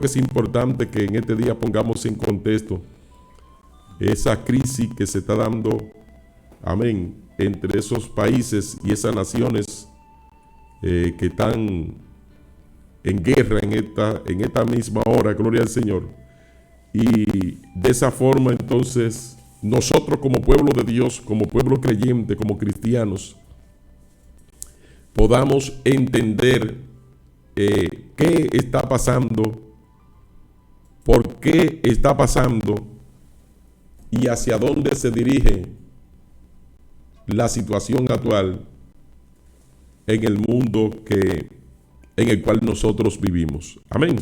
Es importante que en este día pongamos en contexto esa crisis que se está dando, amén, entre esos países y esas naciones que están en guerra en esta misma hora, gloria al Señor. Y de esa forma entonces nosotros como pueblo de Dios, como pueblo creyente, como cristianos, podamos entender qué está pasando, por qué está pasando y hacia dónde se dirige la situación actual en el mundo en el cual nosotros vivimos. Amén.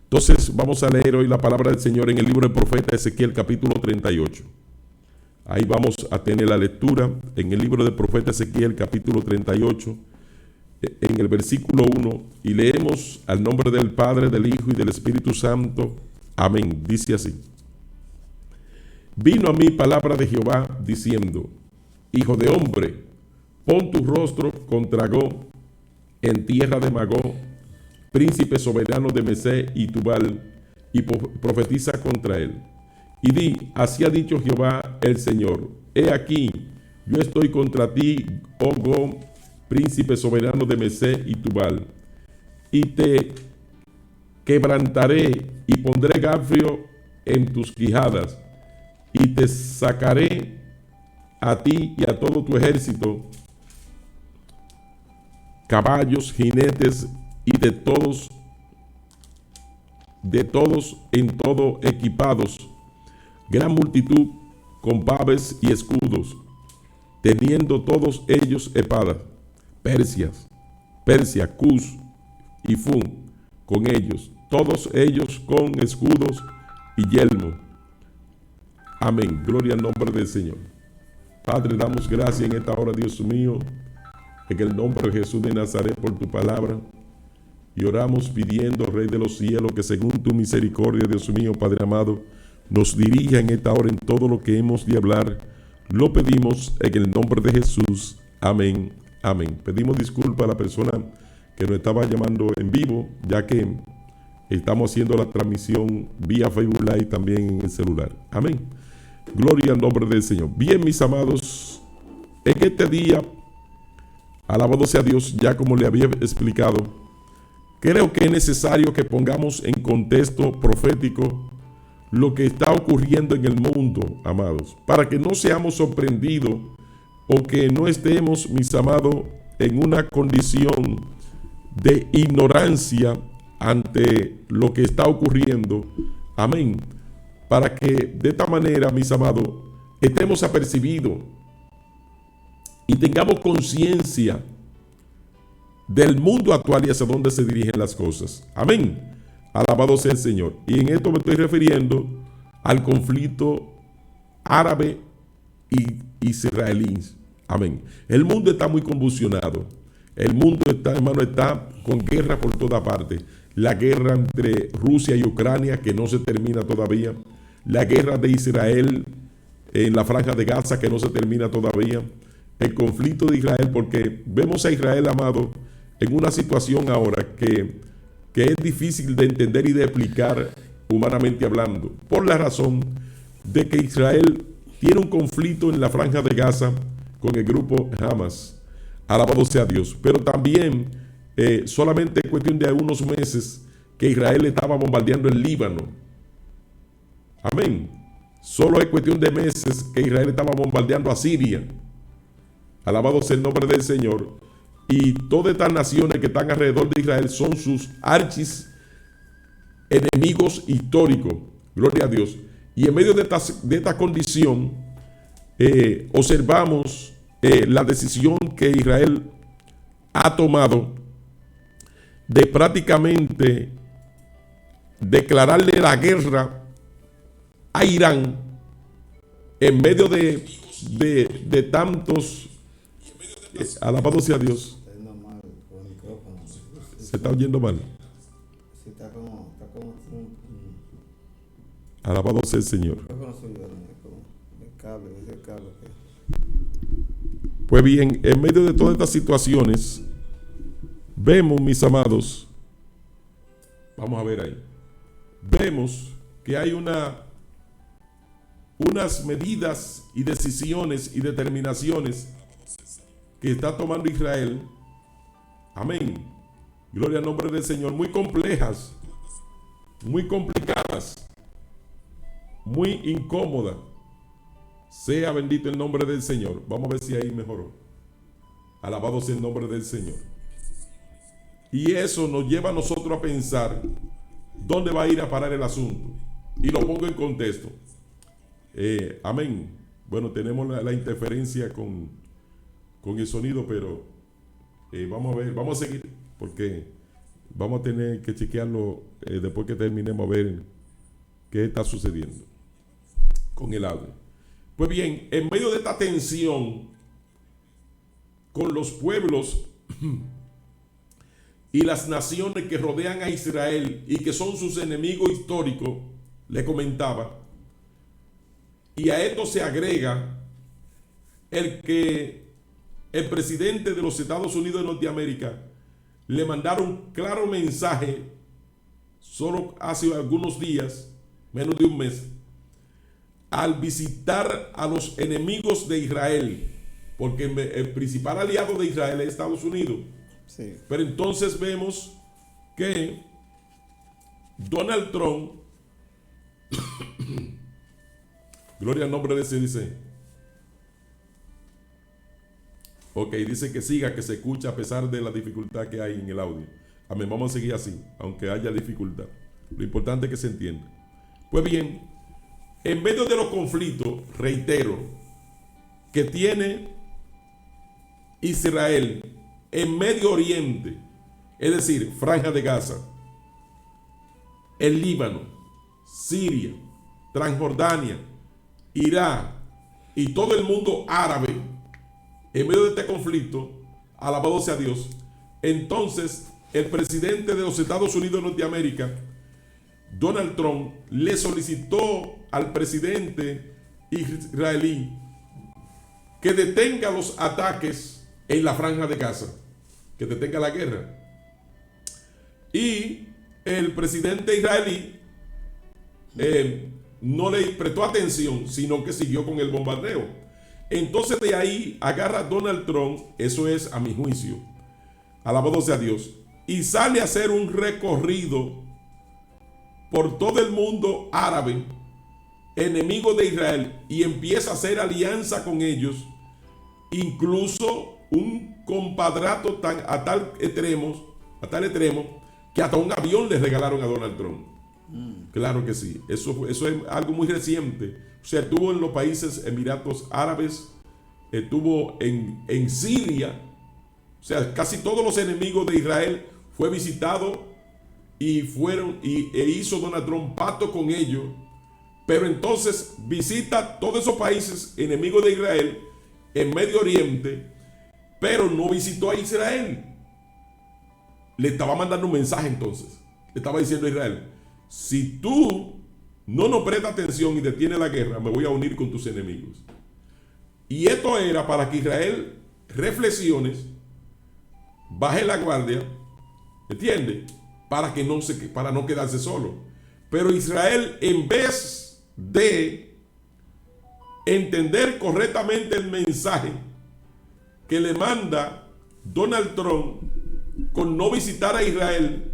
Entonces vamos a leer hoy la palabra del Señor en el libro del profeta Ezequiel capítulo 38. Ahí vamos a tener la lectura en el libro del profeta Ezequiel capítulo 38, en el versículo 1, y leemos al nombre del Padre, del Hijo y del Espíritu Santo. Amén. Dice así: Vino a mí palabra de Jehová diciendo: Hijo de hombre, pon tu rostro contra Gog en tierra de Magog, príncipe soberano de Mesé y Tubal, y profetiza contra él. Y di: Así ha dicho Jehová el Señor: He aquí, yo estoy contra ti, oh Gog, príncipe soberano de Mesé y Tubal, y te quebrantaré y pondré garfio en tus quijadas, y te sacaré a ti y a todo tu ejército, caballos, jinetes y de todos en todo equipados, gran multitud con paves y escudos, teniendo todos ellos espadas, Persia, Cus y Fun con ellos, todos ellos con escudos y yelmo. Amén. Gloria al nombre del Señor. Padre, damos gracias en esta hora, Dios mío, en el nombre de Jesús de Nazaret, por tu palabra. Y oramos pidiendo, Rey de los cielos, que según tu misericordia, Dios mío, Padre amado, nos dirija en esta hora en todo lo que hemos de hablar. Lo pedimos en el nombre de Jesús. Amén. Amén. Pedimos disculpas a la persona que nos estaba llamando en vivo, ya que estamos haciendo la transmisión vía Facebook Live también en el celular. Amén. Gloria al nombre del Señor. Bien, mis amados, en este día, alabado sea Dios, ya como le había explicado, creo que es necesario que pongamos en contexto profético lo que está ocurriendo en el mundo, amados, para que no seamos sorprendidos o que no estemos, mis amados, en una condición de ignorancia ante lo que está ocurriendo. Amén. Para que de esta manera, mis amados, estemos apercibidos y tengamos conciencia del mundo actual y hacia dónde se dirigen las cosas. Amén. Alabado sea el Señor. Y en esto me estoy refiriendo al conflicto árabe y israelí. Amén. El mundo está muy convulsionado. El mundo está, hermano, está con guerra por toda parte. La guerra entre Rusia y Ucrania, que no se termina todavía. La guerra de Israel en la franja de Gaza, que no se termina todavía. El conflicto de Israel, porque vemos a Israel, amado, en una situación ahora que es difícil de entender y de explicar humanamente hablando, por la razón de que Israel tiene un conflicto en la franja de Gaza con el grupo Hamas. Alabado sea Dios. Pero también solamente es cuestión de algunos meses que Israel estaba bombardeando el Líbano. Amén. Solo es cuestión de meses que Israel estaba bombardeando a Siria. Alabado sea el nombre del Señor. Y todas estas naciones que están alrededor de Israel son sus archis enemigos históricos. Gloria a Dios. Y en medio de esta condición, observamos la decisión que Israel ha tomado de prácticamente declararle la guerra a Irán en medio de tantos. Alabado sea Dios. Se está oyendo mal. Alabado sea el Señor. Pues bien, en medio de todas estas situaciones, vemos, mis amados, vamos a ver ahí, vemos que hay unas medidas y decisiones y determinaciones que está tomando Israel. Amén. Gloria al nombre del Señor. Muy complejas, muy complicadas, muy incómodas. Sea bendito el nombre del Señor. Vamos a ver si ahí mejoró. Alabado sea el nombre del Señor. Y eso nos lleva a nosotros a pensar dónde va a ir a parar el asunto. Y lo pongo en contexto. Amén. Bueno, tenemos la interferencia con el sonido, pero vamos a ver, vamos a seguir, porque vamos a tener que chequearlo después que terminemos a ver qué está sucediendo con el audio. Pues bien, en medio de esta tensión con los pueblos y las naciones que rodean a Israel y que son sus enemigos históricos, le comentaba, y a esto se agrega el que el presidente de los Estados Unidos de Norteamérica le mandaron un claro mensaje solo hace algunos días, menos de un mes, al visitar a los enemigos de Israel, porque el principal aliado de Israel es Estados Unidos. Sí. Pero entonces vemos que Donald Trump, gloria al nombre de ese, dice, ok, dice que siga, que se escucha a pesar de la dificultad que hay en el audio. Amén, vamos a seguir así, aunque haya dificultad. Lo importante es que se entienda. Pues bien, en medio de los conflictos, reitero, que tiene Israel en Medio Oriente, es decir, Franja de Gaza, el Líbano, Siria, Transjordania, Irak y todo el mundo árabe, en medio de este conflicto, alabado sea Dios, entonces el presidente de los Estados Unidos de Norteamérica, Donald Trump, le solicitó al presidente israelí que detenga los ataques en la Franja de Gaza, que detenga la guerra. Y el presidente israelí no le prestó atención, sino que siguió con el bombardeo. Entonces de ahí agarra Donald Trump, eso es a mi juicio, alabado sea Dios, y sale a hacer un recorrido por todo el mundo árabe, enemigo de Israel, y empieza a hacer alianza con ellos, incluso un compadrato a tal extremo, que hasta un avión le regalaron a Donald Trump. Claro que sí, eso es algo muy reciente. O sea, estuvo en los países Emiratos Árabes, estuvo en Siria. O sea, casi todos los enemigos de Israel fue visitado y hizo Donald Trump pacto con ellos. Pero entonces visita todos esos países enemigos de Israel en Medio Oriente, pero no visitó a Israel. Le estaba mandando un mensaje entonces. Le estaba diciendo a Israel: si tú no nos prestas atención y detienes la guerra, me voy a unir con tus enemigos. Y esto era para que Israel reflexione, baje la guardia, ¿entiende? Para no quedarse solo. Pero Israel, en vez de entender correctamente el mensaje que le manda Donald Trump con no visitar a Israel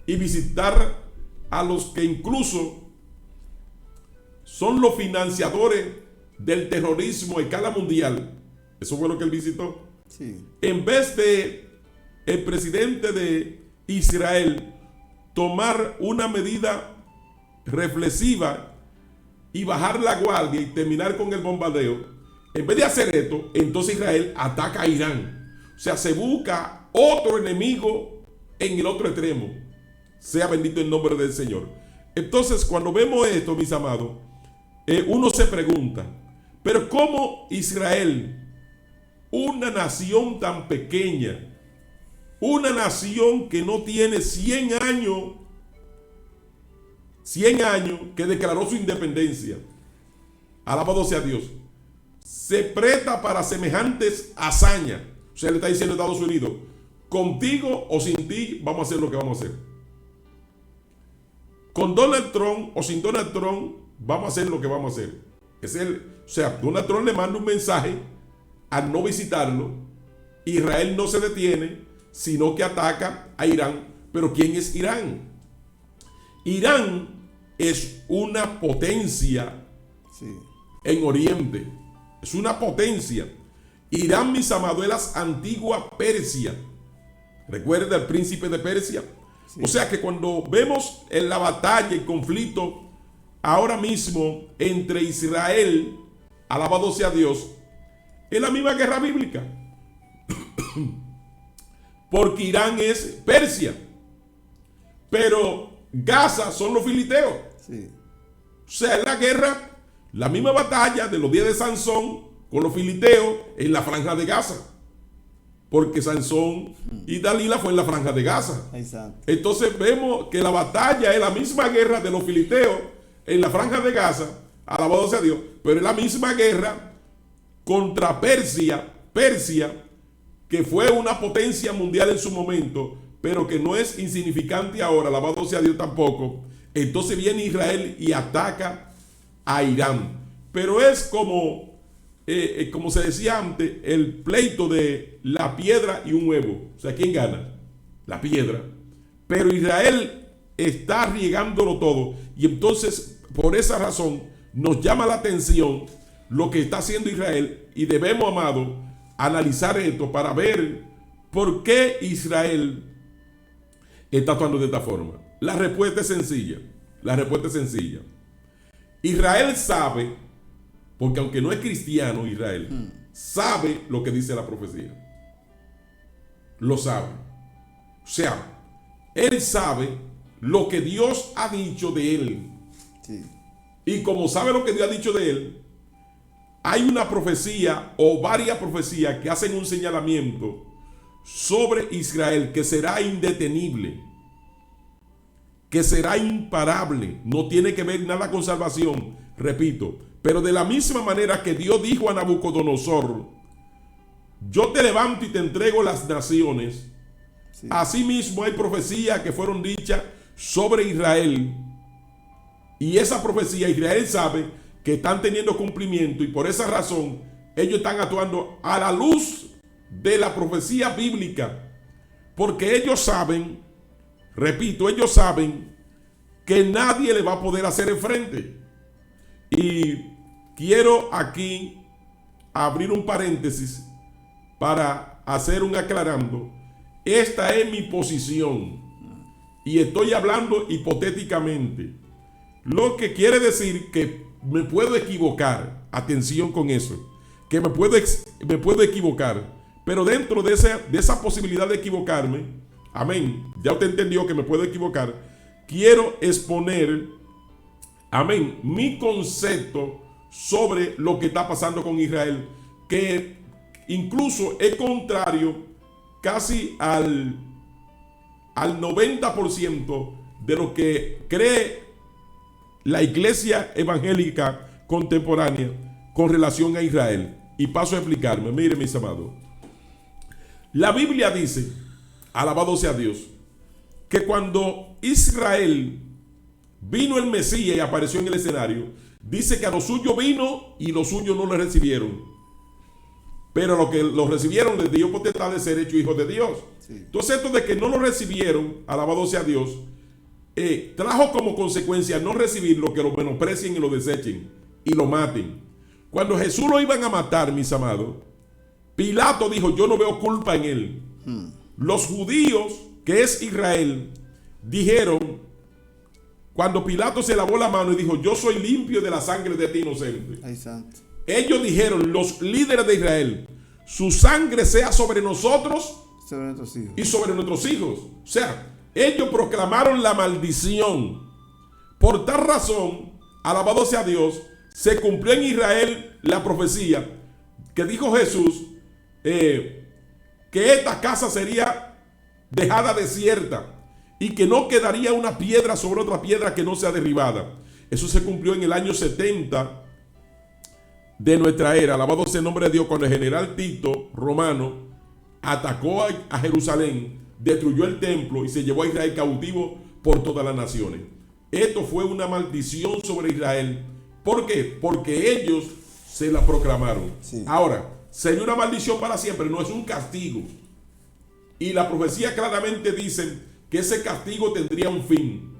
y visitar a los que incluso son los financiadores del terrorismo a escala mundial, eso fue lo que él visitó. Sí. En vez de el presidente de Israel tomar una medida reflexiva y bajar la guardia y terminar con el bombardeo, en vez de hacer esto, entonces Israel ataca a Irán. O sea, se busca otro enemigo en el otro extremo. Sea bendito el nombre del Señor. Entonces, cuando vemos esto, mis amados, uno se pregunta, pero ¿cómo Israel, una nación tan pequeña, una nación que no tiene 100 años que declaró su independencia, alabado sea Dios, se presta para semejantes hazañas? O sea, le está diciendo a Estados Unidos: contigo o sin ti vamos a hacer lo que vamos a hacer. con Donald Trump o sin Donald Trump, vamos a hacer lo que vamos a hacer. O sea, Donald Trump le manda un mensaje al no visitarlo. Israel no se detiene, sino que ataca a Irán. Pero ¿quién es Irán? Irán es una potencia en Oriente. Es una potencia. Irán, mis amados, es la antigua Persia. ¿Recuerda el príncipe de Persia? Sí. O sea que cuando vemos en la batalla, el conflicto ahora mismo entre Israel, alabado sea Dios, es la misma guerra bíblica. Porque Irán es Persia, pero Gaza son los filisteos. Sí. O sea, es la guerra, la misma batalla de los días de Sansón con los filisteos en la franja de Gaza. Porque Sansón y Dalila fue en la franja de Gaza. Exacto. Entonces vemos que la batalla es la misma guerra de los filisteos en la franja de Gaza, alabado sea Dios, pero es la misma guerra contra Persia, que fue una potencia mundial en su momento, pero que no es insignificante ahora, alabado sea Dios tampoco. Entonces viene Israel y ataca a Irán. Pero es como se decía antes, el pleito de la piedra y un huevo. O sea, ¿quién gana? La piedra. Pero Israel está riegándolo todo. Y entonces, por esa razón, nos llama la atención lo que está haciendo Israel. Y debemos, amado, analizar esto para ver por qué Israel está actuando de esta forma. La respuesta es sencilla. La respuesta es sencilla. Israel sabe, porque aunque no es cristiano, Israel sabe lo que dice la profecía. Lo sabe. O sea, él sabe lo que Dios ha dicho de él. Sí. Y como sabe lo que Dios ha dicho de él, hay una profecía o varias profecías que hacen un señalamiento sobre Israel que será indetenible, que será imparable. No tiene que ver nada con salvación, repito. Pero de la misma manera que Dios dijo a Nabucodonosor, yo te levanto y te entrego las naciones. Sí. Asimismo hay profecías que fueron dichas sobre Israel. Y esa profecía Israel sabe que están teniendo cumplimiento, y por esa razón ellos están actuando a la luz de la profecía bíblica. Porque ellos saben, repito, ellos saben que nadie le va a poder hacer frente. Y quiero aquí abrir un paréntesis para hacer un aclarando. Esta es mi posición y estoy hablando hipotéticamente, lo que quiere decir que me puedo equivocar. Atención con eso, que me puedo equivocar, pero dentro de esa posibilidad de equivocarme, amén, ya usted entendió que me puedo equivocar, quiero exponer, amén, mi concepto sobre lo que está pasando con Israel, que incluso es contrario casi al 90% de lo que cree la iglesia evangélica contemporánea con relación a Israel. Y paso a explicarme. Miren, mis amados, la Biblia dice, alabado sea Dios, que cuando Israel vino el Mesías y apareció en el escenario, dice que a los suyos vino y los suyos no le recibieron. Pero a los que lo recibieron les dio potestad de ser hechos hijos de Dios. Sí. Entonces esto de que no lo recibieron, alabado sea Dios, trajo como consecuencia no recibirlo, que lo menosprecien y lo desechen y lo maten. Cuando Jesús lo iban a matar, mis amados, Pilato dijo, yo no veo culpa en él. Los judíos, que es Israel, dijeron, cuando Pilato se lavó la mano y dijo, yo soy limpio de la sangre de este inocente. Ay, santo. Ellos dijeron, los líderes de Israel, su sangre sea sobre nosotros y sobre nuestros hijos. O sea, ellos proclamaron la maldición. Por tal razón, alabado sea Dios, se cumplió en Israel la profecía que dijo Jesús, que esta casa sería dejada desierta y que no quedaría una piedra sobre otra piedra que no sea derribada. Eso se cumplió en el año 70 de nuestra era, alabado sea el nombre de Dios, cuando el general Tito romano atacó a Jerusalén, destruyó el templo y se llevó a Israel cautivo por todas las naciones. esto fue una maldición sobre Israel. ¿Por qué? Porque ellos se la proclamaron. Sí. Ahora, sería una maldición para siempre, no es un castigo. Y la profecía claramente dice que ese castigo tendría un fin.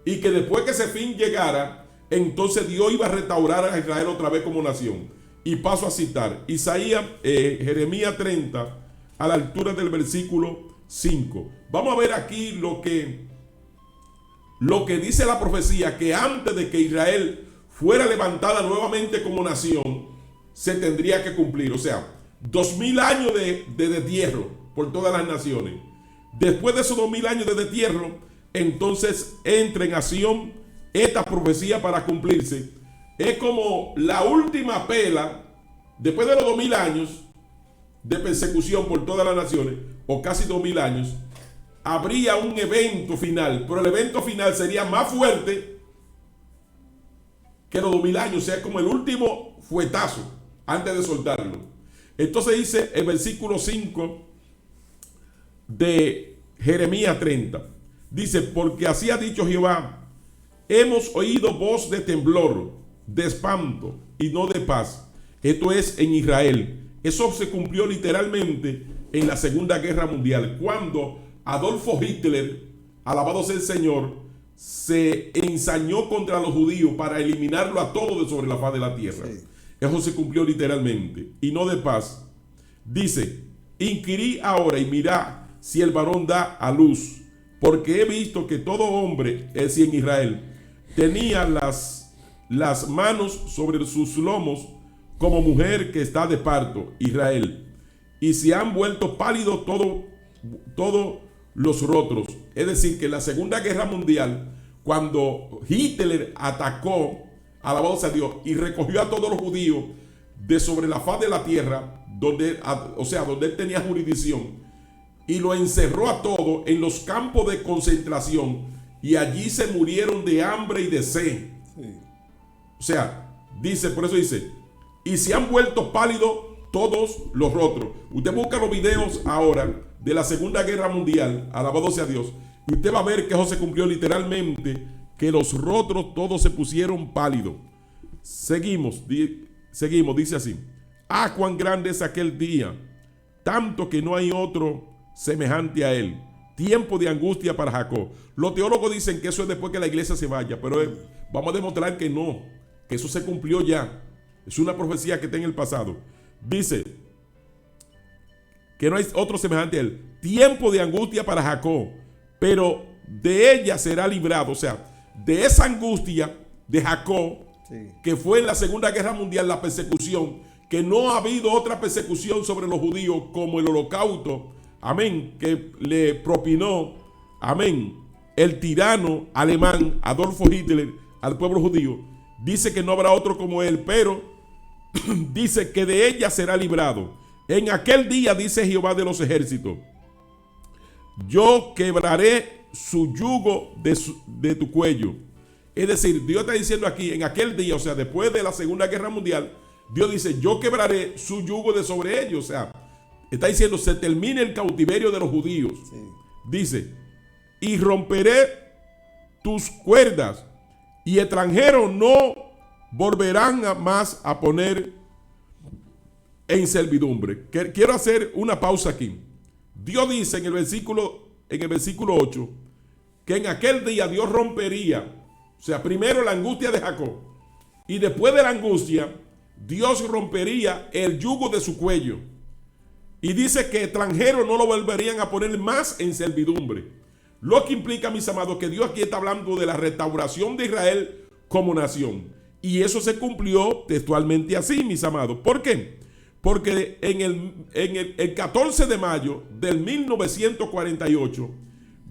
Y que después que ese fin llegara, entonces Dios iba a restaurar a Israel otra vez como nación. Y paso a citar Jeremías 30, a la altura del versículo 5. Vamos a ver aquí lo que dice la profecía, que antes de que Israel fuera levantada nuevamente como nación, se tendría que cumplir. O sea, 2000 años de destierro por todas las naciones. Después de esos 2000 años de destierro, entonces entra en acción esta profecía para cumplirse. Es como la última pela, después de los 2000 años de persecución por todas las naciones, o casi 2000 años, habría un evento final, pero el evento final sería más fuerte que los 2000 años, o sea, como el último fuetazo antes de soltarlo. Entonces dice el versículo 5 de Jeremías 30, dice: porque así ha dicho Jehová, hemos oído voz de temblor, de espanto y no de paz. Esto es en Israel. Eso se cumplió literalmente en la Segunda Guerra Mundial, cuando Adolfo Hitler, alabado sea el Señor, se ensañó contra los judíos para eliminarlo a todos de sobre la faz de la tierra. Sí. Eso se cumplió literalmente, y no de paz. Dice: inquirí ahora y mirá si el varón da a luz, porque he visto que todo hombre, es decir, en Israel, tenía las manos sobre sus lomos como mujer que está de parto, Israel, y se han vuelto pálidos todos los rostros. Es decir, que en la Segunda Guerra Mundial, cuando Hitler atacó, alabado sea Dios, y recogió a todos los judíos de sobre la faz de la tierra, donde él tenía jurisdicción, y lo encerró a todos en los campos de concentración, y allí se murieron de hambre y de sed. Sí. O sea, dice, por eso dice, y se han vuelto pálidos todos los rostros. Usted busca los videos ahora de la Segunda Guerra Mundial, alabado sea Dios, y usted va a ver que eso se cumplió literalmente, que los rostros todos se pusieron pálidos. Seguimos, dice así: ah, cuán grande es aquel día, tanto que no hay otro semejante a él. Tiempo de angustia para Jacob. Los teólogos dicen que eso es después que la iglesia se vaya, pero vamos a demostrar que no, que eso se cumplió ya. Es una profecía que está en el pasado. Dice que no hay otro semejante a él. Tiempo de angustia para Jacob, pero de ella será librado. O sea, de esa angustia de Jacob, sí, que fue en la Segunda Guerra Mundial, la persecución, que no ha habido otra persecución sobre los judíos como el holocausto, amén, que le propinó, amén, el tirano alemán Adolfo Hitler al pueblo judío. Dice que no habrá otro como él, pero dice que de ella será librado. En aquel día, dice Jehová de los ejércitos, yo quebraré su yugo de tu cuello. Es decir, Dios está diciendo aquí, en aquel día, o sea, después de la Segunda Guerra Mundial, Dios dice, yo quebraré su yugo de sobre ellos. O sea, está diciendo, se termina el cautiverio de los judíos. Sí. Dice, y romperé tus cuerdas, y extranjeros no volverán más a poner en servidumbre. Quiero hacer una pausa aquí. Dios dice en el versículo 8 que en aquel día Dios rompería, o sea, primero la angustia de Jacob, y después de la angustia Dios rompería el yugo de su cuello, y dice que extranjeros no lo volverían a poner más en servidumbre. Lo que implica, mis amados, que Dios aquí está hablando de la restauración de Israel como nación. Y eso se cumplió textualmente así, mis amados. ¿Por qué? Porque en el 14 de mayo del 1948,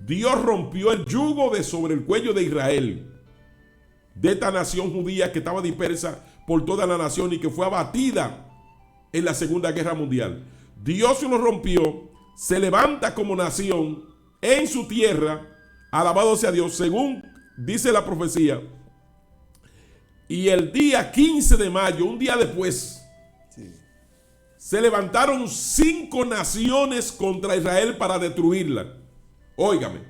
Dios rompió el yugo de sobre el cuello de Israel, de esta nación judía que estaba dispersa por toda la nación y que fue abatida en la Segunda Guerra Mundial. Dios lo rompió, se levanta como nación en su tierra, alabado sea Dios, según dice la profecía. Y el día 15 de mayo, un día después, sí, se levantaron 5 naciones contra Israel para destruirla. Óigame,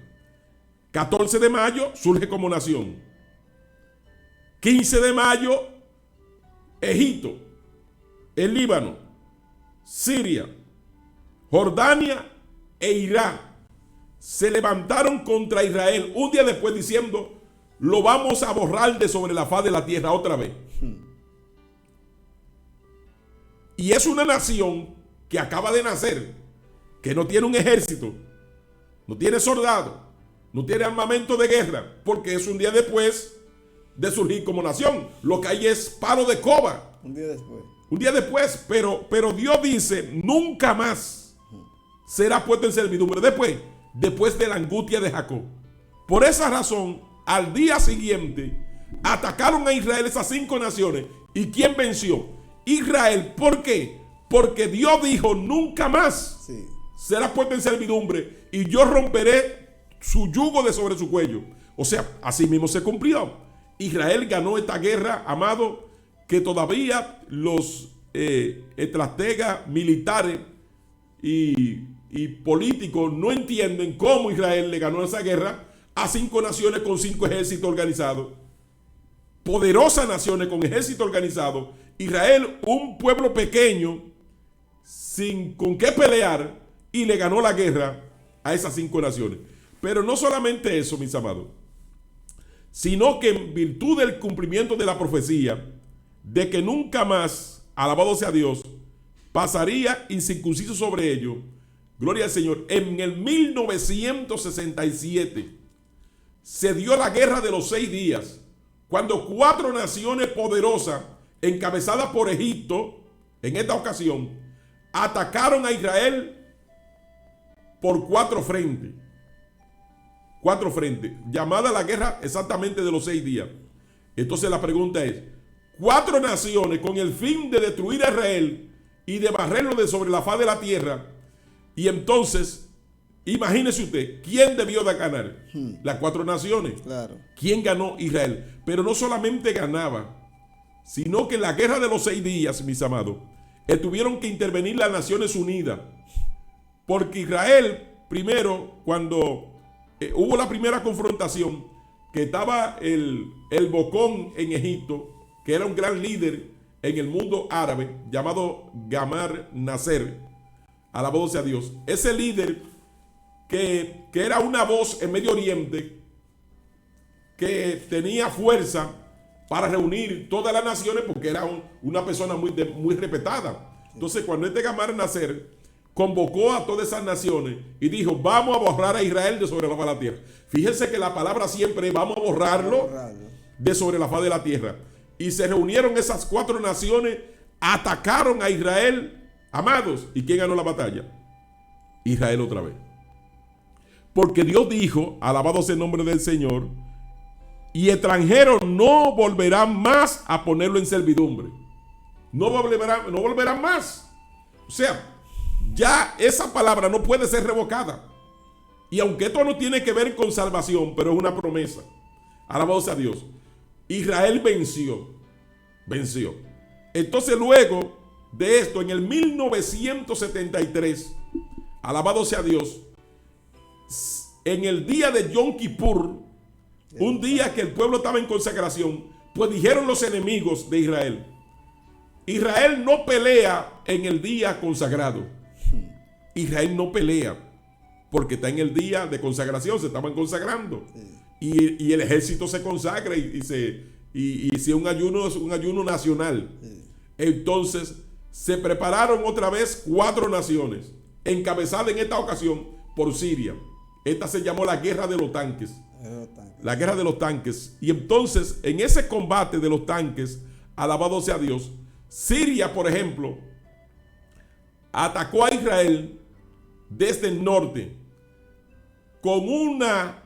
14 de mayo surge como nación. 15 de mayo, Egipto, el Líbano, Siria, Jordania e Irak se levantaron contra Israel un día después diciendo: lo vamos a borrar de sobre la faz de la tierra otra vez. Y es una nación que acaba de nacer, que no tiene un ejército, no tiene soldados, no tiene armamento de guerra, porque es un día después de surgir como nación. Lo que hay es palo de coba. Un día después. Un día después, pero Dios dice: nunca más será puesto en servidumbre. Después de la angustia de Jacob. Por esa razón, al día siguiente, atacaron a Israel esas 5 naciones. ¿Y quién venció? Israel. ¿Por qué? Porque Dios dijo: nunca más será puesto en servidumbre, y yo romperé su yugo de sobre su cuello. O sea, así mismo se cumplió. Israel ganó esta guerra, amado, que todavía los estrategas militares y políticos no entienden cómo Israel le ganó esa guerra a 5 naciones con 5 ejércitos organizados. Poderosas naciones con ejército organizado. Israel, un pueblo pequeño, sin con qué pelear, y le ganó la guerra a esas 5 naciones. Pero no solamente eso, mis amados, sino que en virtud del cumplimiento de la profecía de que nunca más, alabado sea Dios, pasaría incircunciso sobre ellos, gloria al Señor, en el 1967 se dio la guerra de los 6 días, cuando 4 naciones poderosas, encabezadas por Egipto, en esta ocasión, atacaron a Israel por 4 frentes. 4 frentes, llamada la guerra exactamente de los 6 días. Entonces la pregunta es: 4 naciones con el fin de destruir a Israel y de barrerlo de sobre la faz de la tierra. Y entonces, imagínese usted, ¿quién debió de ganar? Las 4 naciones. Claro. ¿Quién ganó? Israel. Pero no solamente ganaba, sino que en la guerra de los 6 días, mis amados, tuvieron que intervenir las Naciones Unidas. Porque Israel, primero, cuando hubo la primera confrontación, que estaba el Bocón en Egipto, que era un gran líder en el mundo árabe, llamado Gamal Nasser, alabado sea Dios. Ese líder que era una voz en Medio Oriente, que tenía fuerza para reunir todas las naciones, porque era una persona muy respetada. Entonces, cuando Gamal Nasser convocó a todas esas naciones y dijo: vamos a borrar a Israel de sobre la faz de la tierra. Fíjense que la palabra siempre es: vamos a borrarlo de sobre la faz de la tierra. Y se reunieron esas 4 naciones, atacaron a Israel, amados. ¿Y quién ganó la batalla? Israel otra vez. Porque Dios dijo, alabado sea el nombre del Señor, y extranjeros no volverán más a ponerlo en servidumbre. No volverán más. O sea, ya esa palabra no puede ser revocada. Y aunque esto no tiene que ver con salvación, pero es una promesa. Alabado sea Dios. Israel venció. Entonces, luego de esto, en el 1973, alabado sea Dios, en el día de Yom Kippur, un día que el pueblo estaba en consagración, pues dijeron los enemigos de Israel: Israel no pelea en el día consagrado. Israel no pelea porque está en el día de consagración, se estaban consagrando. Y el ejército se consagra y si un ayuno es un ayuno nacional. Entonces se prepararon otra vez 4 naciones, encabezadas en esta ocasión por Siria. Esta se llamó la guerra de los tanques. La guerra de los tanques. Y entonces, en ese combate de los tanques, alabado sea Dios, Siria, por ejemplo, atacó a Israel desde el norte con una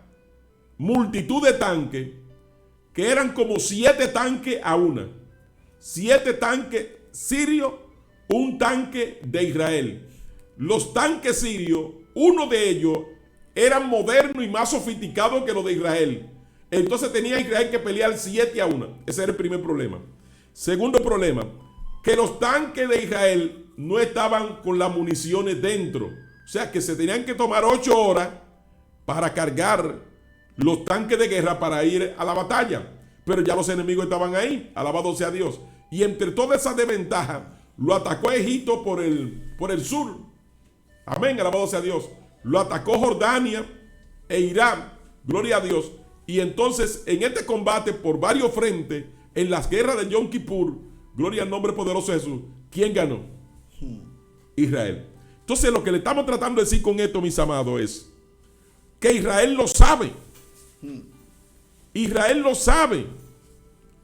multitud de tanques que eran como 7 tanques a una. 7 tanques sirios, un tanque de Israel. Los tanques sirios, uno de ellos era moderno y más sofisticado que los de Israel. Entonces tenía Israel que pelear 7 a 1. Ese era el primer problema. Segundo problema, que los tanques de Israel no estaban con las municiones dentro. O sea que se tenían que tomar 8 horas para cargar los tanques de guerra para ir a la batalla. pero ya los enemigos estaban ahí, alabado sea Dios. Y entre toda esa desventaja, lo atacó a Egipto por el sur. Amén, alabado sea Dios. Lo atacó Jordania e Irán, gloria a Dios. Y entonces en este combate por varios frentes, en las guerras de Yom Kippur, gloria al nombre poderoso de Jesús, ¿quién ganó? Israel. Entonces lo que le estamos tratando de decir con esto, mis amados, es que Israel lo sabe. Israel lo sabe.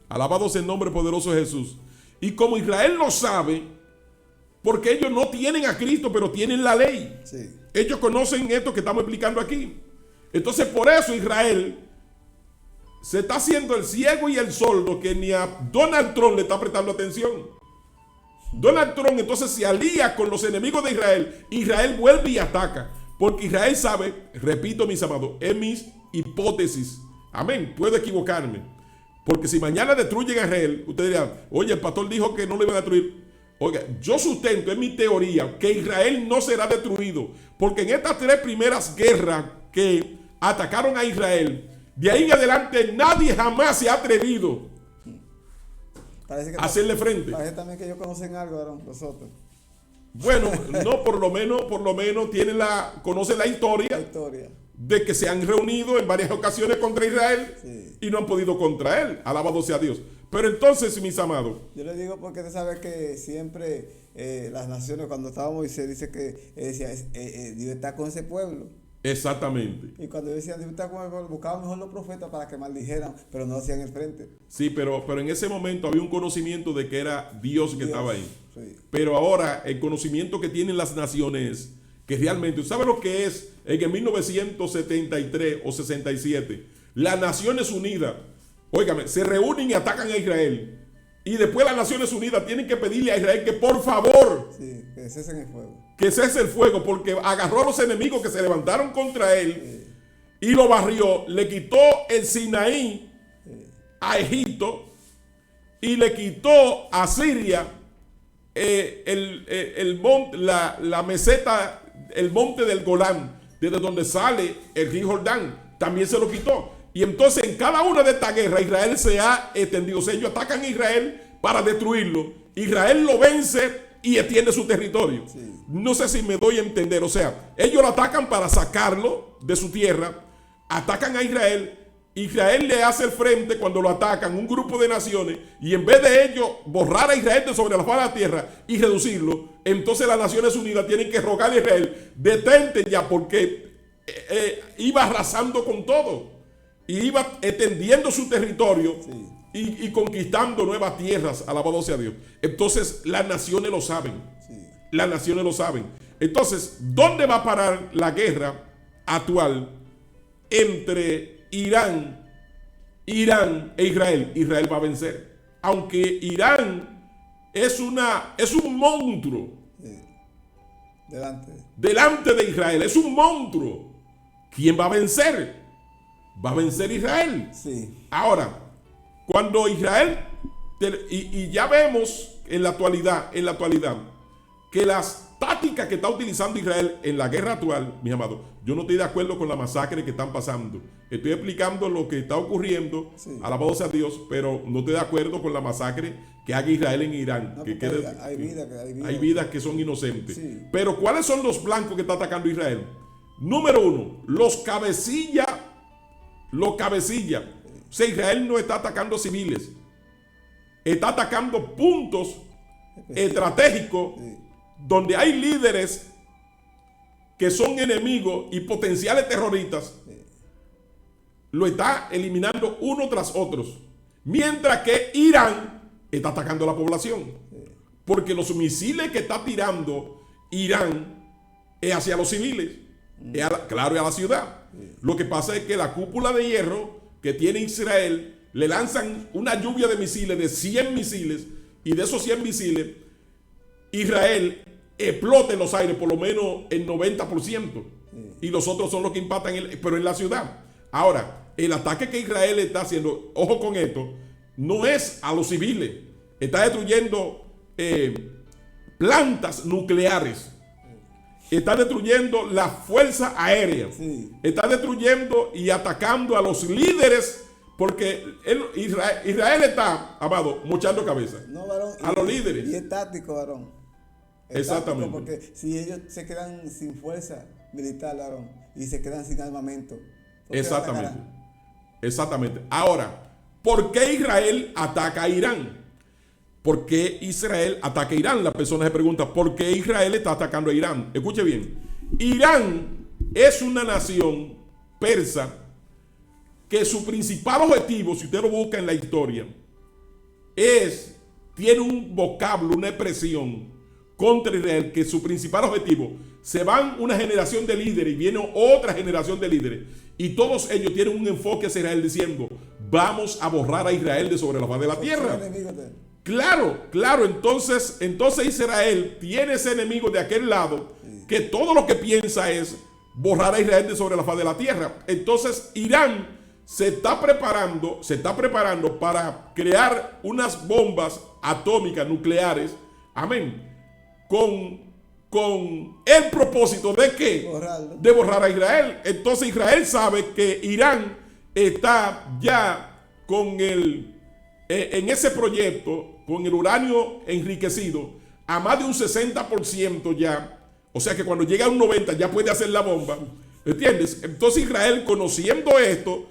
Alabado sea el nombre poderoso de Jesús. Y como Israel lo sabe, porque ellos no tienen a Cristo, pero tienen la ley. Sí. Ellos conocen esto que estamos explicando aquí. Entonces por eso Israel se está haciendo el ciego y el sordo, que ni a Donald Trump le está prestando atención. Donald Trump entonces se alía con los enemigos de Israel. Israel vuelve y ataca. Porque Israel sabe, repito mis amados, es mis hipótesis. Amén, puedo equivocarme. Porque si mañana destruyen a Israel, usted dirá, oye, el pastor dijo que no lo iban a destruir. Oiga, yo sustento, es mi teoría, que Israel no será destruido. Porque en estas 3 primeras guerras que atacaron a Israel, de ahí en adelante nadie jamás se ha atrevido a hacerle frente. Parece también que ellos conocen algo de nosotros. Bueno, no, por lo menos conocen la historia de que se han reunido en varias ocasiones contra Israel, sí, y no han podido contra él. Alabado sea Dios. Pero entonces, mis amados, yo le digo porque usted sabe que siempre las naciones, cuando estábamos, se dice que decía, Dios está con ese pueblo. exactamente. Y cuando decían Dios está con el pueblo, buscaban mejor los profetas para que maldijeran, pero no hacían el frente. Sí, pero en ese momento había un conocimiento de que era Dios que estaba ahí. Sí. Pero ahora el conocimiento que tienen las naciones es que realmente, ¿sabe lo que es? En el 1973 o 67, las Naciones Unidas, óigame, se reúnen y atacan a Israel. Y después las Naciones Unidas tienen que pedirle a Israel que por favor, Sí, que cesen el fuego. que cese el fuego, porque agarró a los enemigos que se levantaron contra él, y lo barrió, le quitó el Sinaí a Egipto y le quitó a Siria el monte, la meseta, el monte del Golán, desde donde sale el río Jordán, también se lo quitó. Y entonces en cada una de estas guerras Israel se ha extendido. O sea, ellos atacan a Israel para destruirlo. Israel lo vence y extiende su territorio. Sí. No sé si me doy a entender. O sea, ellos lo atacan para sacarlo de su tierra. Atacan a Israel. Israel le hace el frente cuando lo atacan un grupo de naciones. Y en vez de ellos borrar a Israel de sobre la faz de la tierra y reducirlo, entonces las Naciones Unidas tienen que rogarle a Israel, detente ya, porque iba arrasando con todo. Y iba extendiendo su territorio, Sí. y conquistando nuevas tierras, alabado sea Dios. Entonces las naciones lo saben. Sí. Las naciones lo saben. Entonces, ¿dónde va a parar la guerra actual entre Irán e Israel? Israel va a vencer. Aunque Irán es un monstruo delante de Israel. Es un monstruo. ¿Quién va a vencer? Va a vencer Israel. Sí. Ahora, cuando Israel, y ya vemos en la actualidad, que las tácticas que está utilizando Israel en la guerra actual, mis amados, yo no estoy de acuerdo con la masacre que están pasando. Estoy explicando lo que está ocurriendo, sí, alabado sea Dios, pero no estoy de acuerdo con la masacre que haga Israel en Irán. No, Que hay vidas que son inocentes. Sí. Pero ¿cuáles son los blancos que está atacando Israel? Número 1, los cabecillas. O sea, Israel no está atacando civiles, está atacando puntos estratégicos, Sí. donde hay líderes que son enemigos y potenciales terroristas. Lo está eliminando uno tras otros, mientras que Irán está atacando a la población, porque los misiles que está tirando Irán es hacia los civiles, claro, y a la ciudad. Lo que pasa es que la cúpula de hierro que tiene Israel, le lanzan una lluvia de misiles, de 100 misiles, y de esos 100 misiles Israel explota en los aires por lo menos el 90%, y los otros son los que impactan pero en la ciudad. Ahora, el ataque que Israel está haciendo, ojo con esto, no es a los civiles, está destruyendo plantas nucleares, está destruyendo la fuerza aérea, Sí. está destruyendo y atacando a los líderes Porque Israel está, amado, mochando cabeza. No, varón. A los líderes. Y es táctico, varón. Es Exactamente. táctico porque si ellos se quedan sin fuerza militar, varón, y se quedan sin armamento. ¿por qué Exactamente. atacarán? Exactamente. Ahora, ¿por qué Israel ataca a Irán? ¿Por qué Israel ataca a Irán? La persona se pregunta, ¿por qué Israel está atacando a Irán? Escuche bien. Irán es una nación persa que su principal objetivo, si usted lo busca en la historia, tiene un vocablo, una expresión contra Israel, que su principal objetivo, se van una generación de líderes y viene otra generación de líderes, y todos ellos tienen un enfoque hacia Israel diciendo, vamos a borrar a Israel de sobre la faz de la tierra. Claro, entonces Israel tiene ese enemigo de aquel lado, que todo lo que piensa es borrar a Israel de sobre la faz de la tierra. Entonces Irán se está preparando para crear unas bombas atómicas nucleares, amén, con el propósito de ¿qué? De borrar a Israel. Entonces Israel sabe que Irán está ya en ese proyecto, con el uranio enriquecido, a más de un 60% ya. O sea que cuando llega a un 90% ya puede hacer la bomba. ¿Entiendes? Entonces Israel, conociendo esto,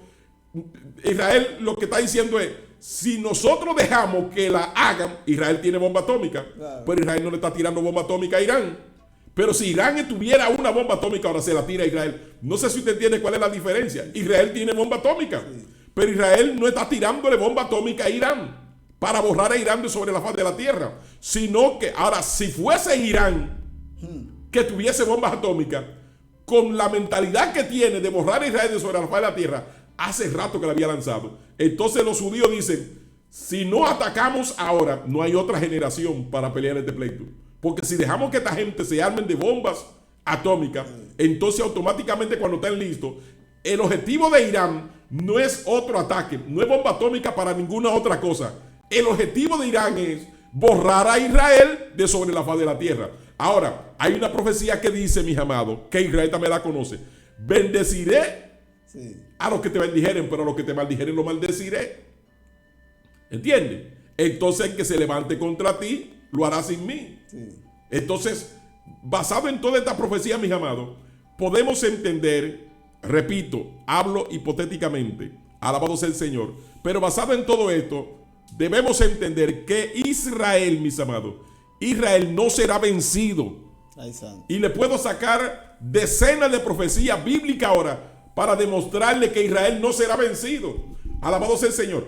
Israel lo que está diciendo es, si nosotros dejamos que la hagan, Israel tiene bomba atómica, claro, pero Israel no le está tirando bomba atómica a Irán. Pero si Irán tuviera una bomba atómica, ahora se la tira a Israel. No sé si usted entiende cuál es la diferencia. Israel tiene bomba atómica, sí, pero Israel no está tirándole bomba atómica a Irán para borrar a Irán de sobre la faz de la tierra, sino que ahora, si fuese Irán que tuviese bombas atómicas, con la mentalidad que tiene de borrar a Israel de sobre la faz de la tierra, hace rato que la había lanzado. Entonces los judíos dicen, si no atacamos ahora, no hay otra generación para pelear este pleito. Porque si dejamos que esta gente se armen de bombas atómicas, entonces automáticamente cuando estén listos, el objetivo de Irán no es otro ataque, no es bomba atómica para ninguna otra cosa. El objetivo de Irán es borrar a Israel de sobre la faz de la tierra. Ahora, hay una profecía que dice, mis amados, que Israel también la conoce. Bendeciré a los que te bendijeren, pero a los que te maldijeren lo maldeciré. ¿Entiendes? Entonces el que se levante contra ti lo hará sin mí. Entonces, basado en toda esta profecía, mis amados, podemos entender, repito, hablo hipotéticamente, alabado sea el Señor, pero basado en todo esto, debemos entender que Israel, mis amados, Israel no será vencido. Y le puedo sacar decenas de profecías bíblicas ahora para demostrarle que Israel no será vencido. Alabado sea el Señor.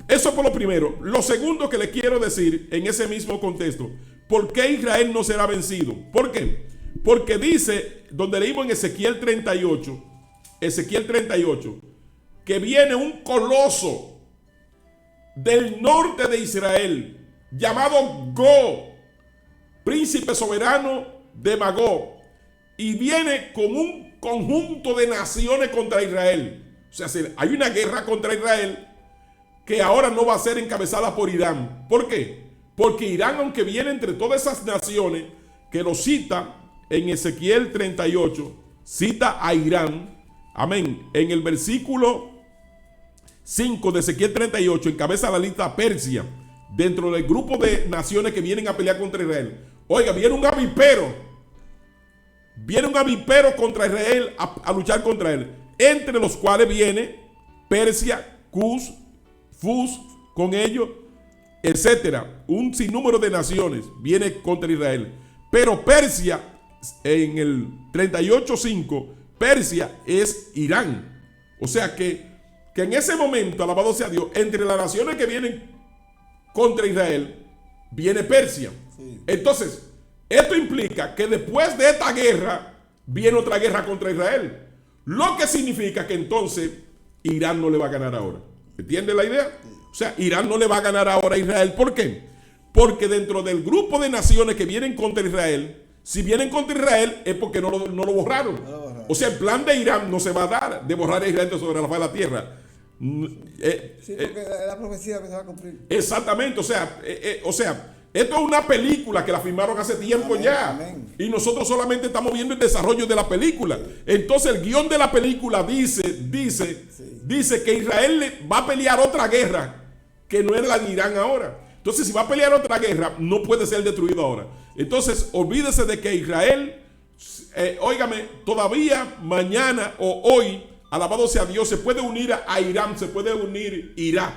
Eso por lo primero. Lo segundo que le quiero decir en ese mismo contexto, ¿por qué Israel no será vencido? ¿Por qué? Porque dice, donde leímos en Ezequiel 38, que viene un coloso del norte de Israel, llamado Go, príncipe soberano de Magog, y viene con un conjunto de naciones contra Israel. O sea, hay una guerra contra Israel que ahora no va a ser encabezada por Irán. ¿Por qué? Porque Irán, aunque viene entre todas esas naciones, que lo cita en Ezequiel 38, cita a Irán, amén, en el versículo 5 de Ezequiel 38, encabeza la lista a Persia, dentro del grupo de naciones que vienen a pelear contra Israel. Oiga, viene un avispero contra Israel a luchar contra él, entre los cuales viene Persia, Cus, Fus, con ellos, etcétera. Un sinnúmero de naciones viene contra Israel. Pero Persia, en el 38:5, Persia es Irán. O sea que en ese momento, alabado sea Dios, entre las naciones que vienen contra Israel, viene Persia. Sí. Entonces, esto implica que después de esta guerra, viene otra guerra contra Israel. Lo que significa que entonces Irán no le va a ganar ahora. ¿Entiende la idea? O sea, Irán no le va a ganar ahora a Israel. ¿Por qué? Porque dentro del grupo de naciones que vienen contra Israel, si vienen contra Israel es porque no lo borraron. O sea, el plan de Irán no se va a dar de borrar a Israel sobre la faz de la tierra. Sí, porque la profecía que se va a cumplir. Exactamente, o sea, esto es una película que la firmaron hace tiempo ya. Amén. Y nosotros solamente estamos viendo el desarrollo de la película. Entonces el guión de la película dice dice que Israel va a pelear otra guerra que no es la de Irán ahora. Entonces, si va a pelear otra guerra, no puede ser destruido ahora. Entonces, olvídese de que Israel, óigame, todavía mañana o hoy, alabado sea Dios, se puede unir a Irán, se puede unir Irak,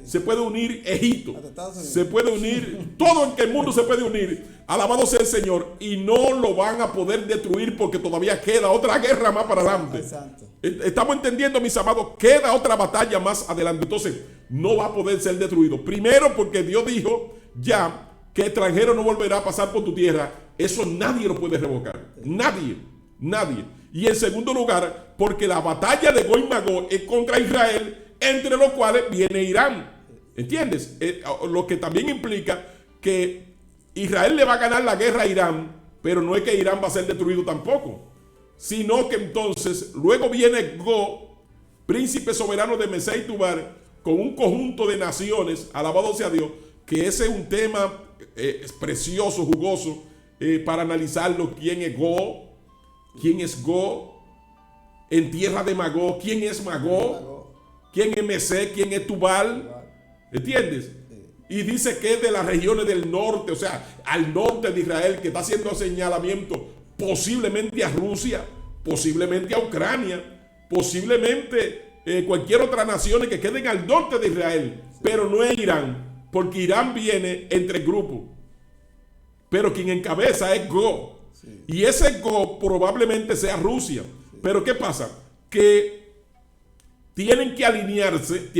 se puede unir Egipto, se puede unir, todo en que el mundo se puede unir, alabado sea el Señor, y no lo van a poder destruir porque todavía queda otra guerra más para adelante. Exacto. Estamos entendiendo, mis amados, queda otra batalla más adelante. Entonces, no va a poder ser destruido. Primero, porque Dios dijo ya que extranjero no volverá a pasar por tu tierra. Eso nadie lo puede revocar. Nadie. Y en segundo lugar, porque la batalla de Gog y Magog es contra Israel, entre los cuales viene Irán. ¿Entiendes? Lo que también implica que Israel le va a ganar la guerra a Irán, pero no es que Irán va a ser destruido tampoco, sino que entonces luego viene Gog, príncipe soberano de Mesé y Tubar, con un conjunto de naciones, alabado sea Dios, que ese es un tema precioso, jugoso, para analizarlo. ¿Quién es Gog? ¿Quién es Gog? En tierra de Magog, ¿quién es Magog? ¿Quién es Mesé? ¿Quién es Tubal? ¿Entiendes? Y dice que es de las regiones del norte, o sea, al norte de Israel, que está haciendo señalamiento posiblemente a Rusia, posiblemente a Ucrania, posiblemente cualquier otra nación que queden al norte de Israel, pero no es Irán, porque Irán viene entre grupos, pero quien encabeza es Gog, y ese Gog probablemente sea Rusia. Pero ¿qué pasa? Que tienen que alinearse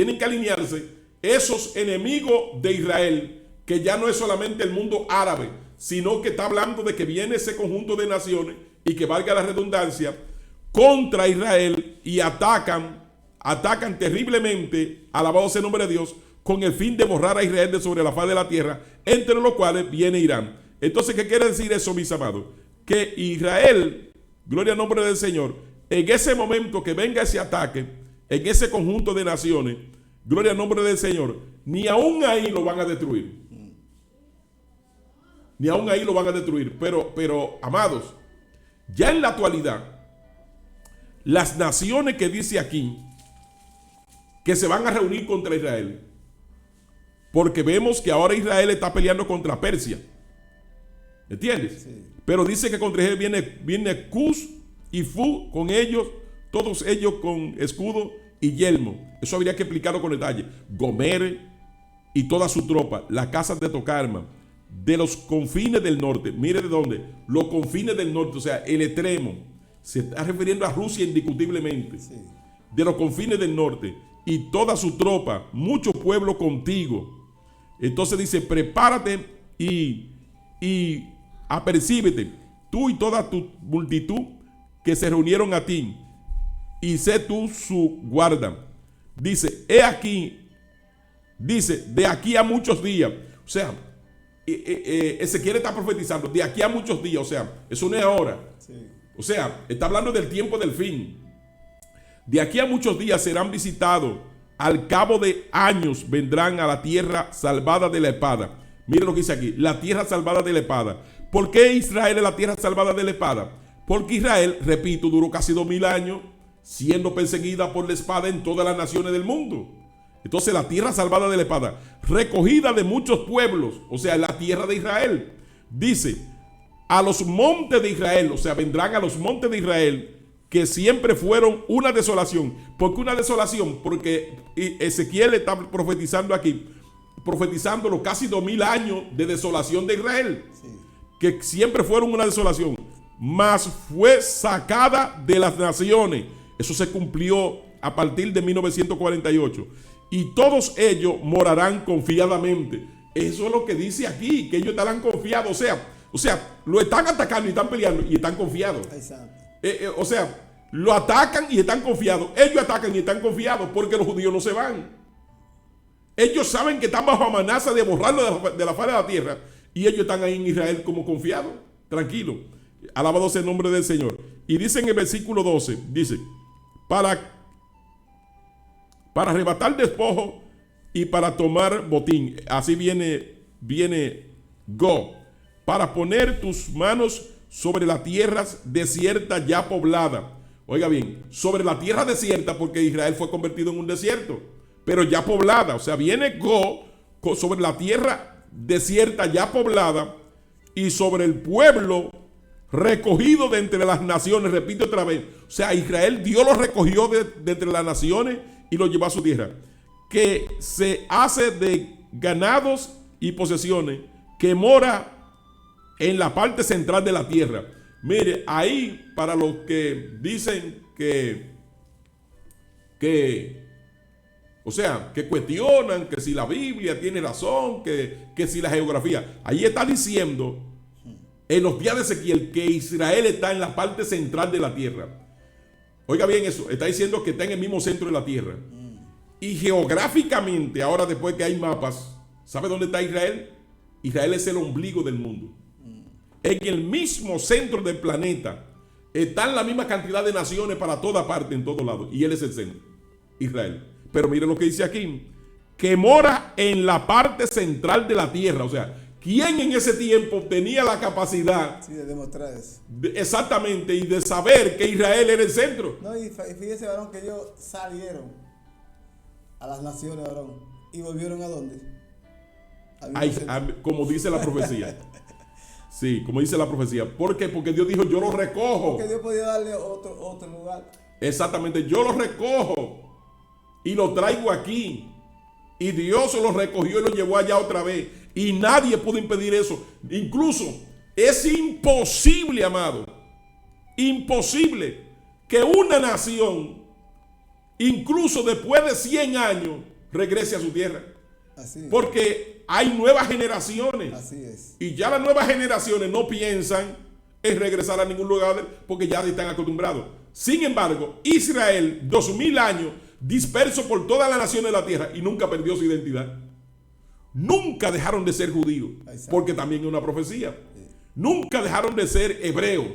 esos enemigos de Israel, que ya no es solamente el mundo árabe, sino que está hablando de que viene ese conjunto de naciones, y que valga la redundancia, contra Israel, y atacan terriblemente, alabado sea el nombre de Dios, con el fin de borrar a Israel de sobre la faz de la tierra, entre los cuales viene Irán. Entonces, ¿qué quiere decir eso, mis amados? Que Israel, gloria al nombre del Señor, en ese momento que venga ese ataque, en ese conjunto de naciones, gloria al nombre del Señor, ni aún ahí lo van a destruir. Ni aún ahí lo van a destruir. Pero, amados, ya en la actualidad, las naciones que dice aquí que se van a reunir contra Israel, porque vemos que ahora Israel está peleando contra Persia, ¿entiendes? Sí. Pero dice que contra Israel viene Cus y Fu, con ellos, todos ellos con escudo y yelmo. Eso habría que explicarlo con detalle. Gomer y toda su tropa, las casas de Tocarma, de los confines del norte. Mire de dónde, los confines del norte, o sea, el extremo. Se está refiriendo a Rusia indiscutiblemente. Sí. De los confines del norte, y toda su tropa, mucho pueblo contigo. Entonces dice, prepárate y apercíbete, tú y toda tu multitud que se reunieron a ti, y sé tú su guarda. Dice, he aquí, dice, de aquí a muchos días. O sea, Ezequiel está profetizando, de aquí a muchos días, o sea, eso no es ahora. Sí. O sea, está hablando del tiempo del fin. De aquí a muchos días serán visitados, al cabo de años vendrán a la tierra salvada de la espada. Miren lo que dice aquí, la tierra salvada de la espada. ¿Por qué Israel es la tierra salvada de la espada? Porque Israel, repito, duró casi 2000 años siendo perseguida por la espada en todas las naciones del mundo. Entonces la tierra salvada de la espada, recogida de muchos pueblos, o sea, la tierra de Israel. Dice, a los montes de Israel, o sea, vendrán a los montes de Israel, que siempre fueron una desolación. ¿Por qué una desolación? Porque Ezequiel está profetizando aquí, profetizándolo casi 2000 años de desolación de Israel. Sí. Que siempre fueron una desolación. Mas fue sacada de las naciones. Eso se cumplió a partir de 1948. Y todos ellos morarán confiadamente. Eso es lo que dice aquí, que ellos estarán confiados. O sea, lo están atacando y están peleando y están confiados. Exacto. O sea, lo atacan y están confiados. Ellos atacan y están confiados porque los judíos no se van. Ellos saben que están bajo amenaza de borrarlo de la faz de la tierra. Y ellos están ahí en Israel como confiados, tranquilos. Alabado sea el nombre del Señor. Y dice en el versículo 12, dice, para arrebatar despojo y para tomar botín. Así viene Gog. Para poner tus manos sobre las tierras desiertas ya pobladas, Oiga bien, sobre la tierra desierta, porque Israel fue convertido en un desierto, pero ya poblada. O sea, viene Go sobre la tierra desierta ya poblada y sobre el pueblo recogido de entre las naciones. Repito otra vez. O sea, Israel, Dios lo recogió de entre las naciones y lo llevó a su tierra, que se hace de ganados y posesiones, que mora en la parte central de la tierra. Mire, ahí para los que dicen o sea, que cuestionan que si la Biblia tiene razón, que si la geografía, ahí está diciendo en los días de Ezequiel que Israel está en la parte central de la tierra. Oiga bien eso, está diciendo que está en el mismo centro de la tierra. Y geográficamente, ahora después que hay mapas, ¿sabe dónde está Israel? Israel es el ombligo del mundo. En el mismo centro del planeta están la misma cantidad de naciones para toda parte, en todos lados. Y él es el centro, Israel. Pero miren lo que dice aquí, que mora en la parte central de la tierra. O sea, ¿quién en ese tiempo tenía la capacidad de demostrar eso? Exactamente, y de saber que Israel era el centro? No, y fíjese, varón, que ellos salieron a las naciones, varón, y volvieron ¿a dónde? Como dice la profecía. Sí, como dice la profecía. ¿Por qué? Porque Dios dijo, yo lo recojo. Porque Dios podía darle otro lugar. Exactamente, yo lo recojo y lo traigo aquí. Y Dios lo recogió y lo llevó allá otra vez. Y nadie pudo impedir eso. Incluso es imposible, amado, imposible que una nación, incluso después de 100 años, regrese a su tierra. Así es. Porque hay nuevas generaciones. Así es. Y ya las nuevas generaciones no piensan en regresar a ningún lugar porque ya están acostumbrados. Sin embargo, Israel, 2000 años, disperso por todas las naciones de la tierra, y nunca perdió su identidad. Nunca dejaron de ser judíos, porque también es una profecía. Nunca dejaron de ser hebreos.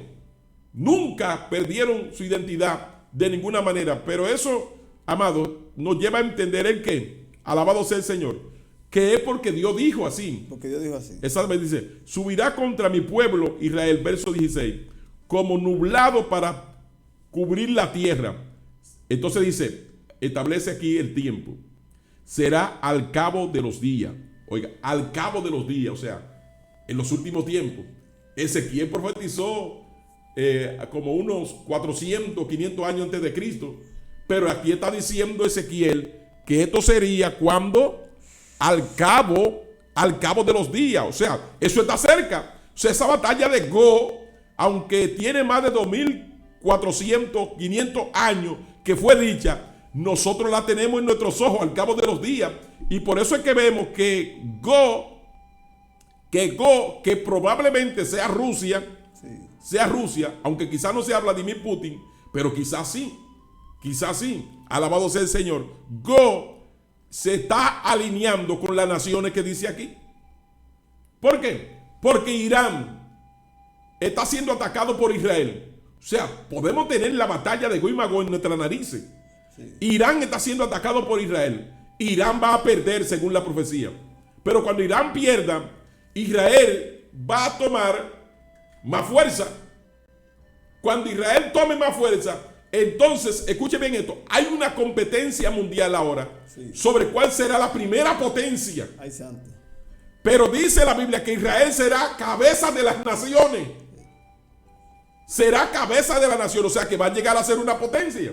Nunca perdieron su identidad de ninguna manera. Pero eso, amado, nos lleva a entender el que, alabado sea el Señor, que es porque Dios dijo así. Porque Dios dijo así. Exactamente, dice, subirá contra mi pueblo Israel, verso 16, como nublado para cubrir la tierra. Entonces dice, establece aquí el tiempo. Será al cabo de los días. Oiga, al cabo de los días, o sea, en los últimos tiempos. Ezequiel profetizó como unos 400, 500 años antes de Cristo. Pero aquí está diciendo Ezequiel que esto sería cuando al cabo de los días. O sea, eso está cerca. O sea, esa batalla de Go, aunque tiene más de 2400, 500 años que fue dicha, nosotros la tenemos en nuestros ojos al cabo de los días. Y por eso es que vemos que Go, que probablemente sea Rusia, aunque quizás no sea Vladimir Putin, pero quizás sí, alabado sea el Señor. Go se está alineando con las naciones que dice aquí. ¿Por qué? Porque Irán está siendo atacado por Israel. O sea, podemos tener la batalla de Gog y Magog en nuestras narices. Sí. Irán está siendo atacado por Israel. Irán va a perder según la profecía. Pero cuando Irán pierda, Israel va a tomar más fuerza. Cuando Israel tome más fuerza, entonces, escuche bien esto, hay una competencia mundial ahora sobre cuál será la primera potencia. Ay, santo. Pero dice la Biblia que Israel será cabeza de las naciones. Será cabeza de la nación, o sea que va a llegar a ser una potencia.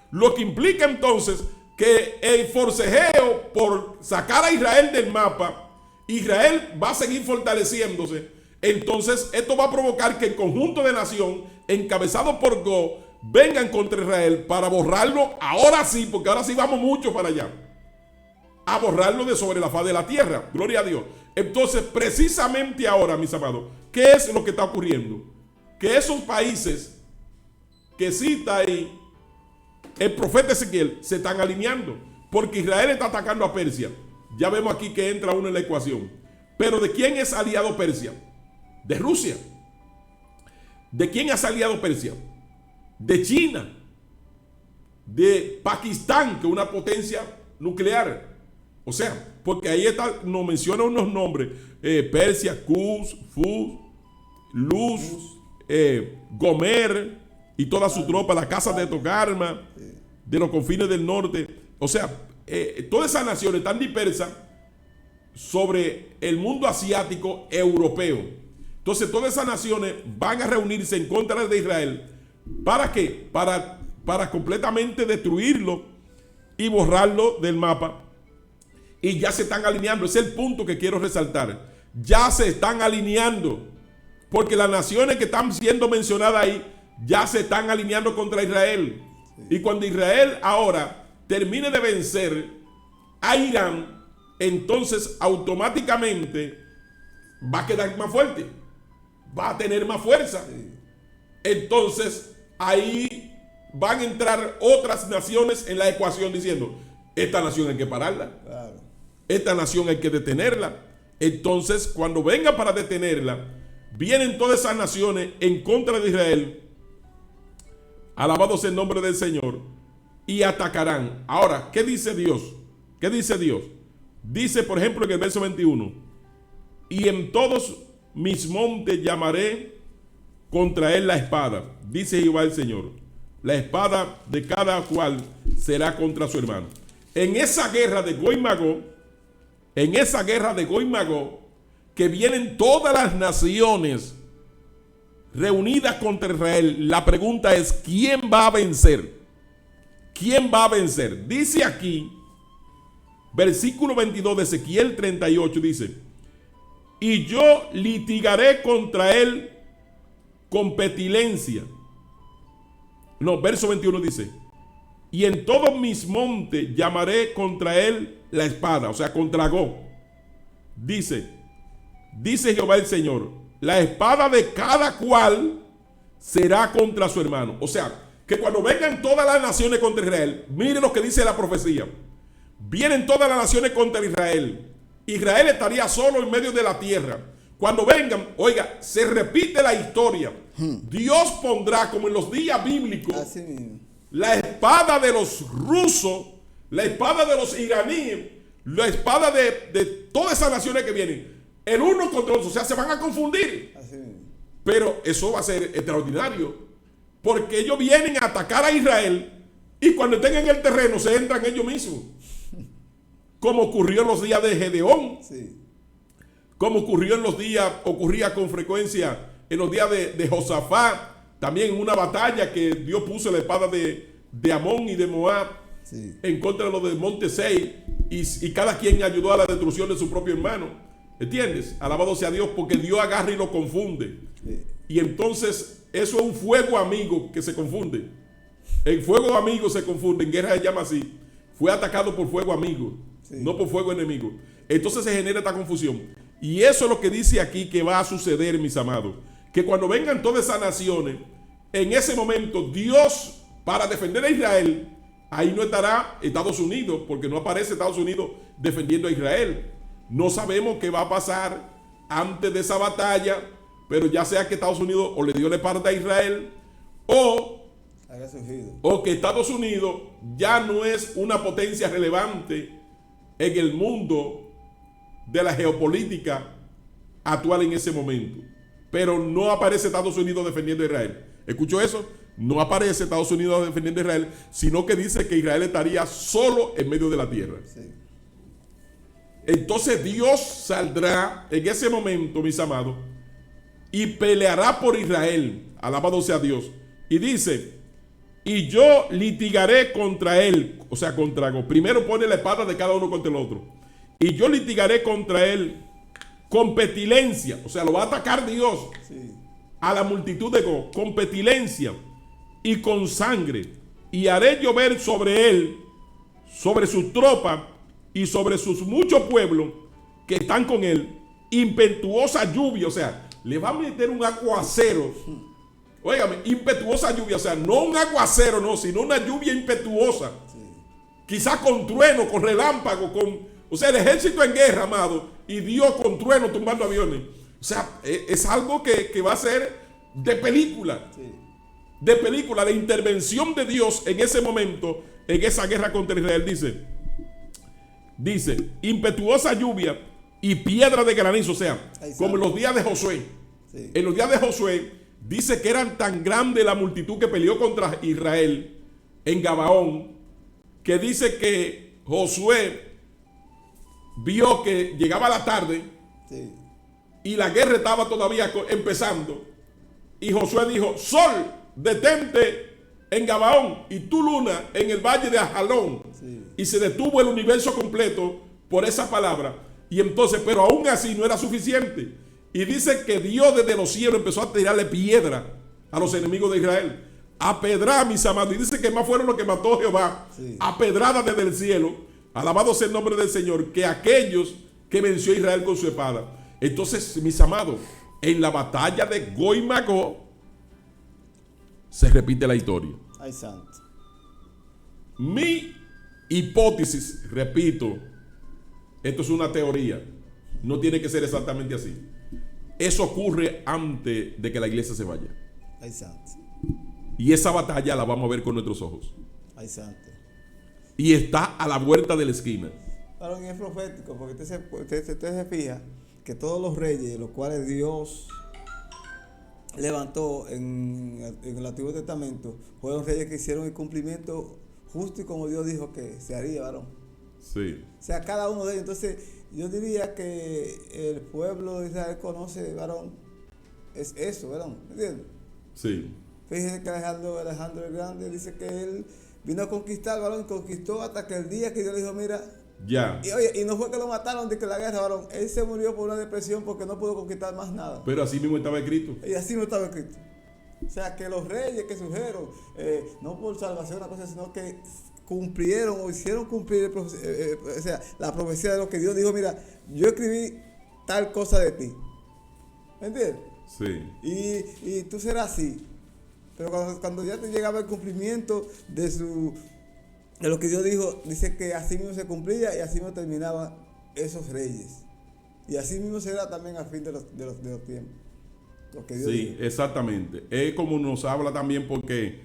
Lo que implica entonces que el forcejeo por sacar a Israel del mapa, Israel va a seguir fortaleciéndose. Entonces esto va a provocar que el conjunto de nación encabezado por Go vengan contra Israel para borrarlo ahora sí, porque ahora sí vamos mucho para allá, a borrarlo de sobre la faz de la tierra. Gloria a Dios. Entonces precisamente ahora, mis amados, ¿qué es lo que está ocurriendo? Que esos países que cita ahí el profeta Ezequiel se están alineando, porque Israel está atacando a Persia. Ya vemos aquí que entra uno en la ecuación. Pero ¿de quién es aliado Persia? De Rusia. ¿De quién es aliado Persia? De China, de Pakistán, que es una potencia nuclear. O sea, porque ahí está, nos menciona unos nombres: Persia, Kuz, Fuz, Luz, Gomer, y toda su tropa, la casa de Togarma, de los confines del norte. O sea, todas esas naciones están dispersas sobre el mundo asiático europeo. Entonces todas esas naciones van a reunirse en contra de Israel. ¿Para qué? Para completamente destruirlo y borrarlo del mapa. Y ya se están alineando. Ese es el punto que quiero resaltar. Ya se están alineando. Porque las naciones que están siendo mencionadas ahí ya se están alineando contra Israel. Sí. Y cuando Israel ahora termine de vencer a Irán, entonces automáticamente va a quedar más fuerte. Va a tener más fuerza. Sí. Entonces ahí van a entrar otras naciones en la ecuación diciendo, esta nación hay que pararla. Claro. Esta nación hay que detenerla. Entonces cuando venga para detenerla, vienen todas esas naciones en contra de Israel, alabado sea el nombre del Señor, y atacarán. Ahora, ¿qué dice Dios? ¿Qué dice Dios? Dice, por ejemplo, en el verso 21, y en todos mis montes llamaré contra él la espada, dice Jehová el Señor. La espada de cada cual será contra su hermano. En esa guerra de Gog y Magog, que vienen todas las naciones reunidas contra Israel, la pregunta es, ¿quién va a vencer? ¿Quién va a vencer? Dice aquí, versículo 22 de Ezequiel 38, dice, y yo litigaré contra él con petilencia. No, verso 21 dice, y en todos mis montes llamaré contra él la espada, o sea, contra Gog. Dice Jehová el Señor, la espada de cada cual será contra su hermano. O sea, que cuando vengan todas las naciones contra Israel, miren lo que dice la profecía. Vienen todas las naciones contra Israel. Israel estaría solo en medio de la tierra. Cuando vengan, oiga, se repite la historia. Dios pondrá, como en los días bíblicos, la espada de los rusos, la espada de los iraníes, la espada de todas esas naciones que vienen, el uno contra el otro. O sea, se van a confundir. Pero eso va a ser extraordinario, porque ellos vienen a atacar a Israel y cuando estén en el terreno se entran ellos mismos. Como ocurrió en los días de Gedeón. Sí. Como ocurría con frecuencia en los días de Josafat, también en una batalla que Dios puso la espada de Amón y de Moab, sí, en contra de los del monte Seir, y cada quien ayudó a la destrucción de su propio hermano. ¿Entiendes? Alabado sea Dios, porque Dios agarra y lo confunde. Sí. Y entonces eso es un fuego amigo que se confunde. El fuego amigo se confunde, en guerra se llama así. Fue atacado por fuego amigo, sí, no por fuego enemigo. Entonces se genera esta confusión. Y eso es lo que dice aquí que va a suceder, mis amados. Que cuando vengan todas esas naciones, en ese momento Dios, para defender a Israel, ahí no estará Estados Unidos, porque no aparece Estados Unidos defendiendo a Israel. No sabemos qué va a pasar antes de esa batalla, pero ya sea que Estados Unidos o le dio la espalda a Israel, o que Estados Unidos ya no es una potencia relevante en el mundo de la geopolítica actual en ese momento. Pero no aparece Estados Unidos defendiendo a Israel. ¿Escuchó eso? No aparece Estados Unidos defendiendo a Israel, sino que dice que Israel estaría solo en medio de la tierra. Sí. Entonces Dios saldrá en ese momento, mis amados, y peleará por Israel. Alabado sea Dios. Y dice, y yo litigaré contra él, o sea, contra Gog. Primero pone la espada de cada uno contra el otro. Y yo litigaré contra él con petilencia, o sea, lo va a atacar Dios, sí, a la multitud de Gog, con petilencia y con sangre, y haré llover sobre él, sobre sus tropas y sobre sus muchos pueblos que están con él, impetuosa lluvia, o sea, le va a meter un aguacero, óigame, impetuosa lluvia, o sea, no un aguacero, no, sino una lluvia impetuosa, sí, quizás con trueno, con relámpago, o sea, el ejército en guerra, amado, y Dios con trueno tumbando aviones. O sea, es algo que va a ser de película. Sí. De película, de intervención de Dios en ese momento, en esa guerra contra Israel. Dice, impetuosa lluvia y piedra de granizo. O sea, como en los días de Josué. Sí. En los días de Josué, dice que eran tan grande la multitud que peleó contra Israel en Gabaón, que dice que Josué vio que llegaba la tarde, Sí. y la guerra estaba todavía empezando. Y Josué dijo: Sol, detente en Gabaón, y tú, luna, en el valle de Ajalón. Sí. Y se detuvo el universo completo por esa palabra. Y entonces, pero aún así no era suficiente. Y dice que Dios desde los cielos empezó a tirarle piedra a los enemigos de Israel. A pedrar, mis amados. Y dice que más fueron los que mató Jehová. Sí. A pedrada desde el cielo. Alabado sea el nombre del Señor. Que aquellos que venció a Israel con su espada. Entonces, mis amados, en la batalla de Gog y Magog se repite la historia. Ay, santo. Mi hipótesis, repito, esto es una teoría, no tiene que ser exactamente así. Eso ocurre antes de que la iglesia se vaya. Ay, santo. Y esa batalla la vamos a ver con nuestros ojos. Ay, santo. Y está a la vuelta de la esquina. Claro, y es profético, porque usted se fija que todos los reyes, los cuales Dios levantó en el Antiguo Testamento, fueron reyes que hicieron el cumplimiento justo y como Dios dijo que se haría, varón. Sí, O sea, cada uno de ellos. Entonces, yo diría que el pueblo de Israel conoce, varón, es eso, varón, ¿entiendes? sí, Fíjense que Alejandro el Grande dice que él vino a conquistar, varón, y conquistó hasta que el día que Dios le dijo: mira, ya. y oye, y no fue que lo mataron de que la guerra, varón, él se murió por una depresión porque no pudo conquistar más nada. Pero así mismo estaba escrito. Y así no estaba escrito. O sea, que los reyes que surgieron, no por salvación, una cosa, sino que cumplieron o hicieron cumplir o sea, la profecía de lo que Dios dijo: mira, yo escribí tal cosa de ti. ¿Me entiendes? Sí, Y tú serás así. Pero cuando ya te llegaba el cumplimiento de lo que Dios dijo, dice que así mismo se cumplía y así mismo terminaban esos reyes. Y así mismo será también al fin de los tiempos. Lo que Dios sí, dijo. exactamente. Es como nos habla también porque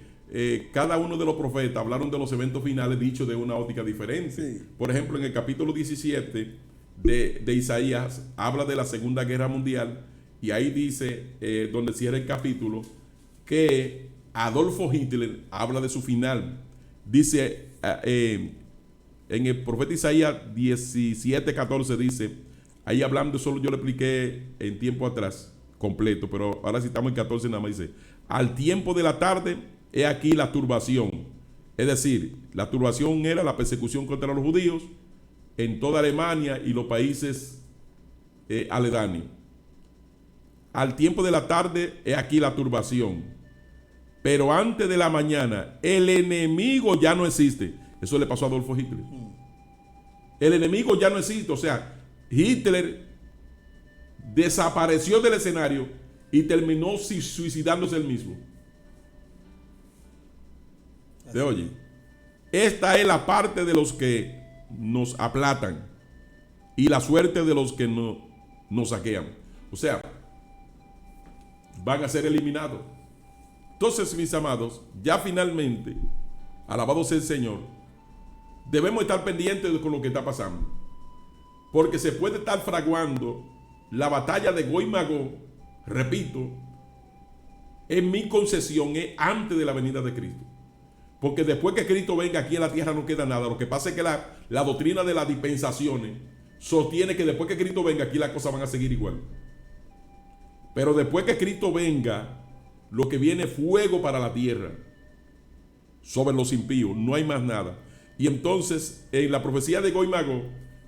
cada uno de los profetas hablaron de los eventos finales dichos de una óptica diferente. Sí. Por ejemplo, en el capítulo 17 de Isaías habla de la Segunda Guerra Mundial y ahí dice, donde cierra el capítulo, que Adolfo Hitler habla de su final. Dice en el profeta Isaías 17:14 dice, ahí hablando, solo yo le expliqué en tiempo atrás completo, pero ahora sí estamos en 14 nada más, dice: al tiempo de la tarde he aquí la turbación. Es decir, la turbación era la persecución contra los judíos en toda Alemania y los países aledaños. Al tiempo de la tarde he aquí la turbación, pero antes de la mañana el enemigo ya no existe. Eso le pasó a Adolfo Hitler. El enemigo ya no existe. O sea, Hitler desapareció del escenario y terminó suicidándose él mismo. ¿Se oye? Esta es la parte de los que nos aplatan y la suerte de los que nos saquean. O sea, van a ser eliminados. Entonces, mis amados, ya finalmente, alabado sea el Señor, debemos estar pendientes con lo que está pasando, porque se puede estar fraguando la batalla de Gog y Magog, repito, en mi concesión es antes de la venida de Cristo. Porque después que Cristo venga aquí en la tierra no queda nada. Lo que pasa es que la doctrina de las dispensaciones sostiene que después que Cristo venga aquí las cosas van a seguir igual. Pero después que Cristo venga, lo que viene es fuego para la tierra sobre los impíos, no hay más nada. Y entonces en la profecía de Gog y Magog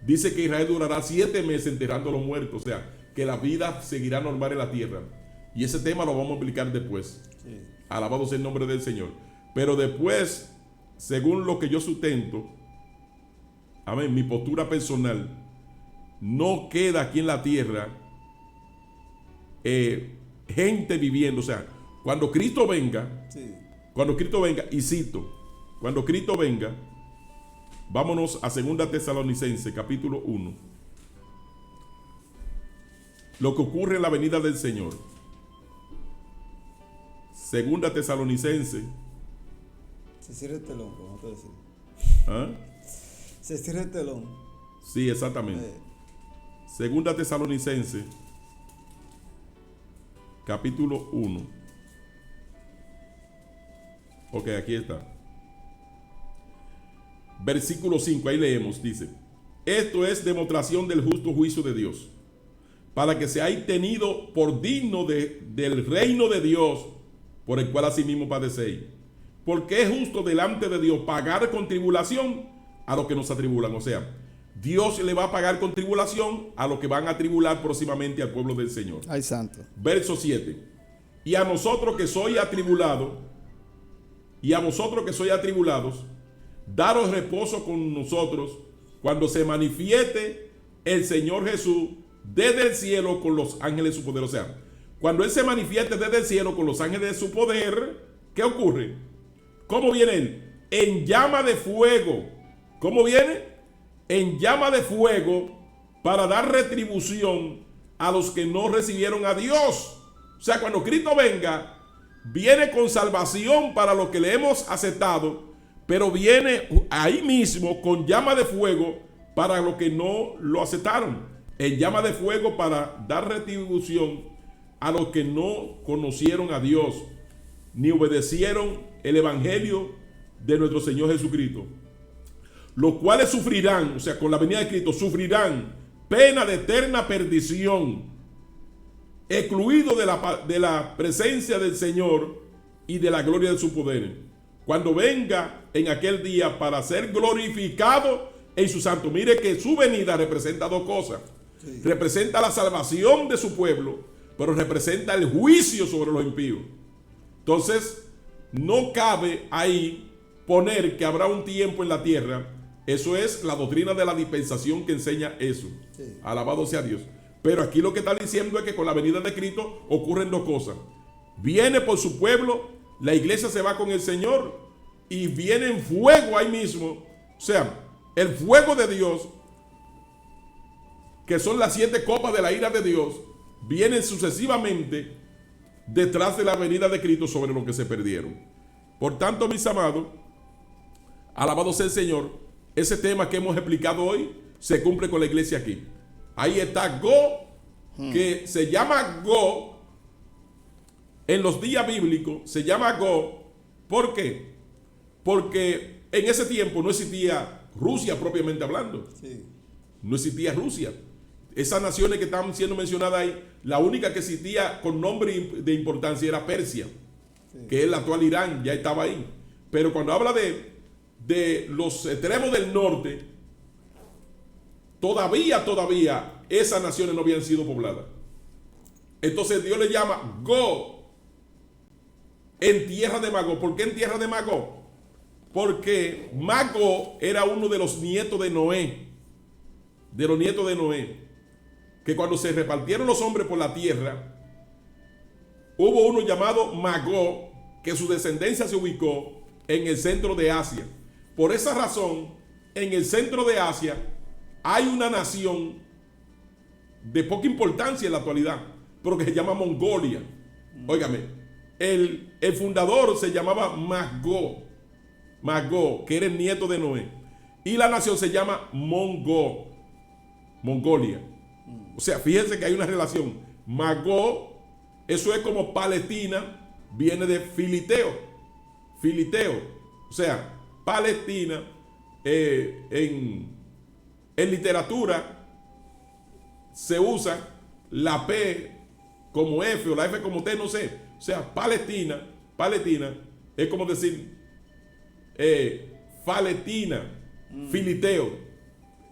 dice que Israel durará 7 meses enterrando a los muertos. O sea, que la vida seguirá normal en la tierra. Y ese tema lo vamos a explicar después. Sí. Alabado sea el nombre del Señor. Pero después, según lo que yo sustento, amén, mi postura personal, no queda aquí en la tierra gente viviendo. O sea, cuando Cristo venga, sí. Cuando Cristo venga, y cito, cuando Cristo venga, vámonos a 2 Tesalonicenses, capítulo 1. Lo que ocurre en la venida del Señor. 2 Tesalonicenses. Se cierra el telón, como te decía. ¿Ah? Se cierra el telón. Sí, exactamente. 2 Tesalonicenses, capítulo 1. Ok, aquí está. Versículo 5, ahí leemos, dice: esto es demostración del justo juicio de Dios, para que seáis tenido por digno del reino de Dios, por el cual asimismo padecéis. Porque es justo delante de Dios pagar con tribulación a los que nos atribulan. O sea, Dios le va a pagar con tribulación a los que van a tribular próximamente al pueblo del Señor. Ay, santo. Verso 7. Y a nosotros que sois atribulados, y a vosotros que sois atribulados, daros reposo con nosotros cuando se manifieste el Señor Jesús desde el cielo con los ángeles de su poder. O sea, cuando Él se manifieste desde el cielo con los ángeles de su poder, ¿qué ocurre? ¿Cómo viene Él? En llama de fuego. ¿Cómo viene? En llama de fuego, para dar retribución a los que no recibieron a Dios. O sea, cuando Cristo venga, viene con salvación para los que le hemos aceptado, pero viene ahí mismo con llama de fuego para los que no lo aceptaron. En llama de fuego para dar retribución a los que no conocieron a Dios, ni obedecieron el evangelio de nuestro Señor Jesucristo. Los cuales sufrirán, o sea, con la venida de Cristo, sufrirán pena de eterna perdición, excluido de la presencia del Señor y de la gloria de su poder, cuando venga en aquel día para ser glorificado en su santo. Mire que su venida representa dos cosas. Sí. Representa la salvación de su pueblo, pero representa el juicio sobre los impíos. Entonces, no cabe ahí poner que habrá un tiempo en la tierra. Eso es la doctrina de la dispensación que enseña eso. Sí. Alabado sea Dios. Pero aquí lo que está diciendo es que con la venida de Cristo ocurren dos cosas. Viene por su pueblo, la iglesia se va con el Señor y viene en fuego ahí mismo. O sea, el fuego de Dios, que son las 7 copas de la ira de Dios, vienen sucesivamente detrás de la venida de Cristo sobre los que se perdieron. Por tanto, mis amados, alabado sea el Señor, ese tema que hemos explicado hoy se cumple con la iglesia aquí. Ahí está Go, que se llama Go en los días bíblicos, se llama Go. ¿Por qué? Porque en ese tiempo no existía Rusia propiamente hablando. Sí. No existía Rusia. Esas naciones que están siendo mencionadas ahí, la única que existía con nombre de importancia era Persia, sí, que es el actual Irán, ya estaba ahí. Pero cuando habla de los extremos del norte, todavía esas naciones no habían sido pobladas. Entonces Dios le llama Go, en tierra de Magog. ¿Por qué en tierra de Magog? Porque Magog era uno de los nietos de Noé, que cuando se repartieron los hombres por la tierra, hubo uno llamado Magog, que su descendencia se ubicó en el centro de Asia. Por esa razón, en el centro de Asia hay una nación de poca importancia en la actualidad, pero que se llama Mongolia. Óigame, el fundador se llamaba Magog, que era el nieto de Noé. Y la nación se llama Mongolia. O sea, fíjense que hay una relación. Magog, eso es como Palestina, viene de Filisteo. O sea, Palestina, en literatura se usa la P como F o la F como T, no sé. O sea, Palestina es como decir Faletina, Filisteo.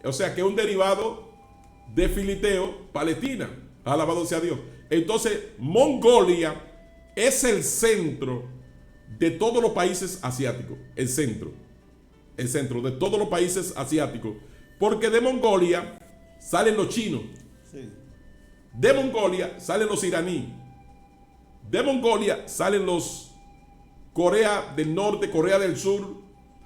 O sea, que es un derivado de Filisteo, Palestina. Alabado sea Dios. Entonces, Mongolia es el centro de todos los países asiáticos. El centro de todos los países asiáticos. Porque de Mongolia salen los chinos. Sí. De Mongolia salen los iraníes. De Mongolia salen los Corea del Norte, Corea del Sur,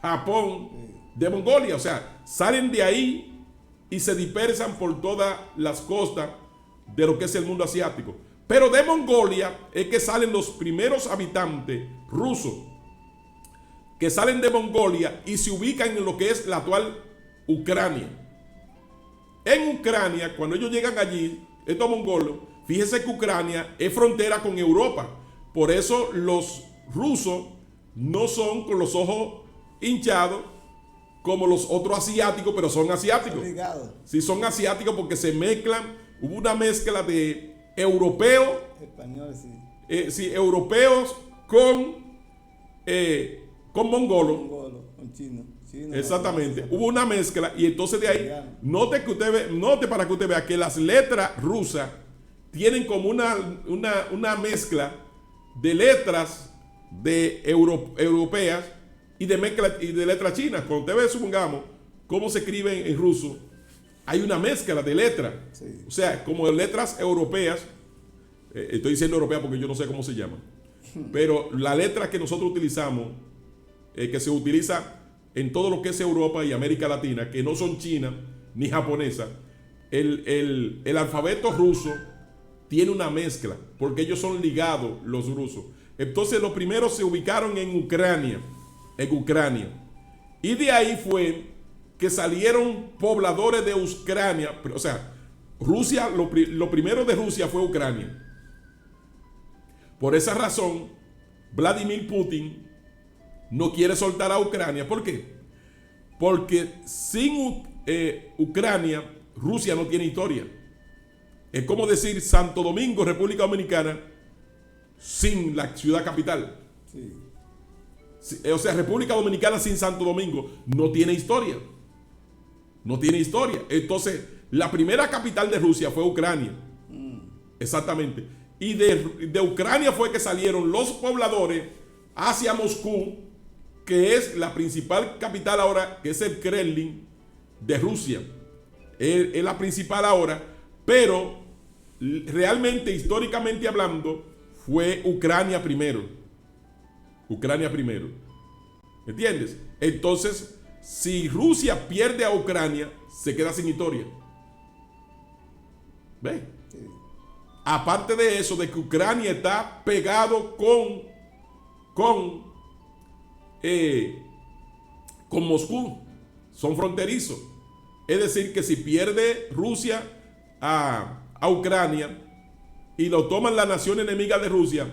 Japón. Sí. De Mongolia, o sea, salen de ahí y se dispersan por todas las costas de lo que es el mundo asiático. Pero de Mongolia es que salen los primeros habitantes rusos, que salen de Mongolia y se ubican en lo que es la actual Ucrania. En Ucrania, cuando ellos llegan allí, estos mongolos, fíjense que Ucrania es frontera con Europa. Por eso los rusos no son con los ojos hinchados como los otros asiáticos, pero son asiáticos. Sí, son asiáticos porque se mezclan. Hubo una mezcla de europeos, Español, sí. Sí, europeos con mongolos. Con chino. Exactamente. Hubo una mezcla y entonces de ahí, note para que usted vea que las letras rusas tienen como una mezcla de letras europeas y de letras chinas. Cuando usted ve, supongamos, cómo se escribe en ruso, hay una mezcla de letras. Sí. O sea, como de letras europeas. Estoy diciendo europeas porque yo no sé cómo se llaman. Pero la letra que nosotros utilizamos, que se utiliza en todo lo que es Europa y América Latina, que no son chinas ni japonesas, el alfabeto ruso tiene una mezcla, porque ellos son ligados, los rusos. Entonces los primeros se ubicaron en Ucrania. Y de ahí fue que salieron pobladores de Ucrania. O sea, Rusia, lo primero de Rusia fue Ucrania. Por esa razón, Vladimir Putin no quiere soltar a Ucrania. ¿Por qué? Porque sin Ucrania, Rusia no tiene historia. Es como decir Santo Domingo, República Dominicana, sin la ciudad capital. Sí. O sea, República Dominicana sin Santo Domingo no tiene historia. No tiene historia. Entonces, la primera capital de Rusia fue Ucrania. Exactamente. Y de Ucrania fue que salieron los pobladores hacia Moscú, que es la principal capital ahora, que es el Kremlin de Rusia. Es la principal ahora, pero realmente, históricamente hablando, fue Ucrania primero. Ucrania primero. ¿Entiendes? Entonces, si Rusia pierde a Ucrania, se queda sin historia. ¿Ves? Sí. Aparte de eso, de que Ucrania está pegado con Moscú. Son fronterizos. Es decir, que si pierde Rusia a Ucrania y lo toman la nación enemiga de Rusia,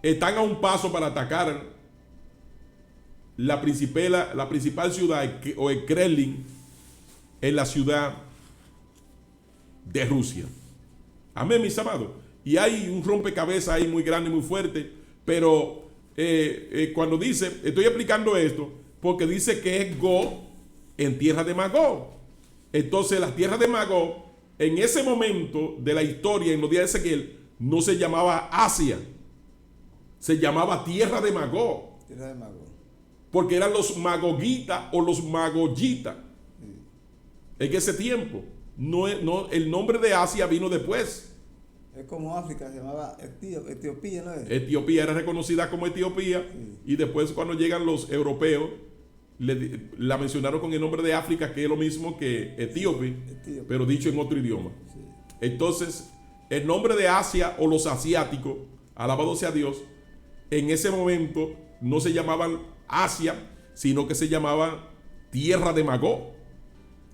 están a un paso para atacar la principal ciudad, o el Kremlin, en la ciudad de Rusia. Amén, mis amados. Y hay un rompecabezas ahí muy grande, muy fuerte, pero cuando dice, estoy explicando esto, porque dice que es Go en tierra de Magog. Entonces la tierra de Magog, en ese momento de la historia, en los días de Ezequiel, no se llamaba Asia, se llamaba tierra de Magog. Tierra de Magog. Porque eran los magogitas o los magoyitas. En ese tiempo. No, el nombre de Asia vino después. Es como África, se llamaba Etiopía, ¿no es? Etiopía era reconocida como Etiopía. Sí. Y después, cuando llegan los europeos, la mencionaron con el nombre de África, que es lo mismo que Etíope, pero dicho en otro idioma. Sí. Entonces, el nombre de Asia o los asiáticos, alabado sea Dios, en ese momento no se llamaban Asia, sino que se llamaban tierra de Magog.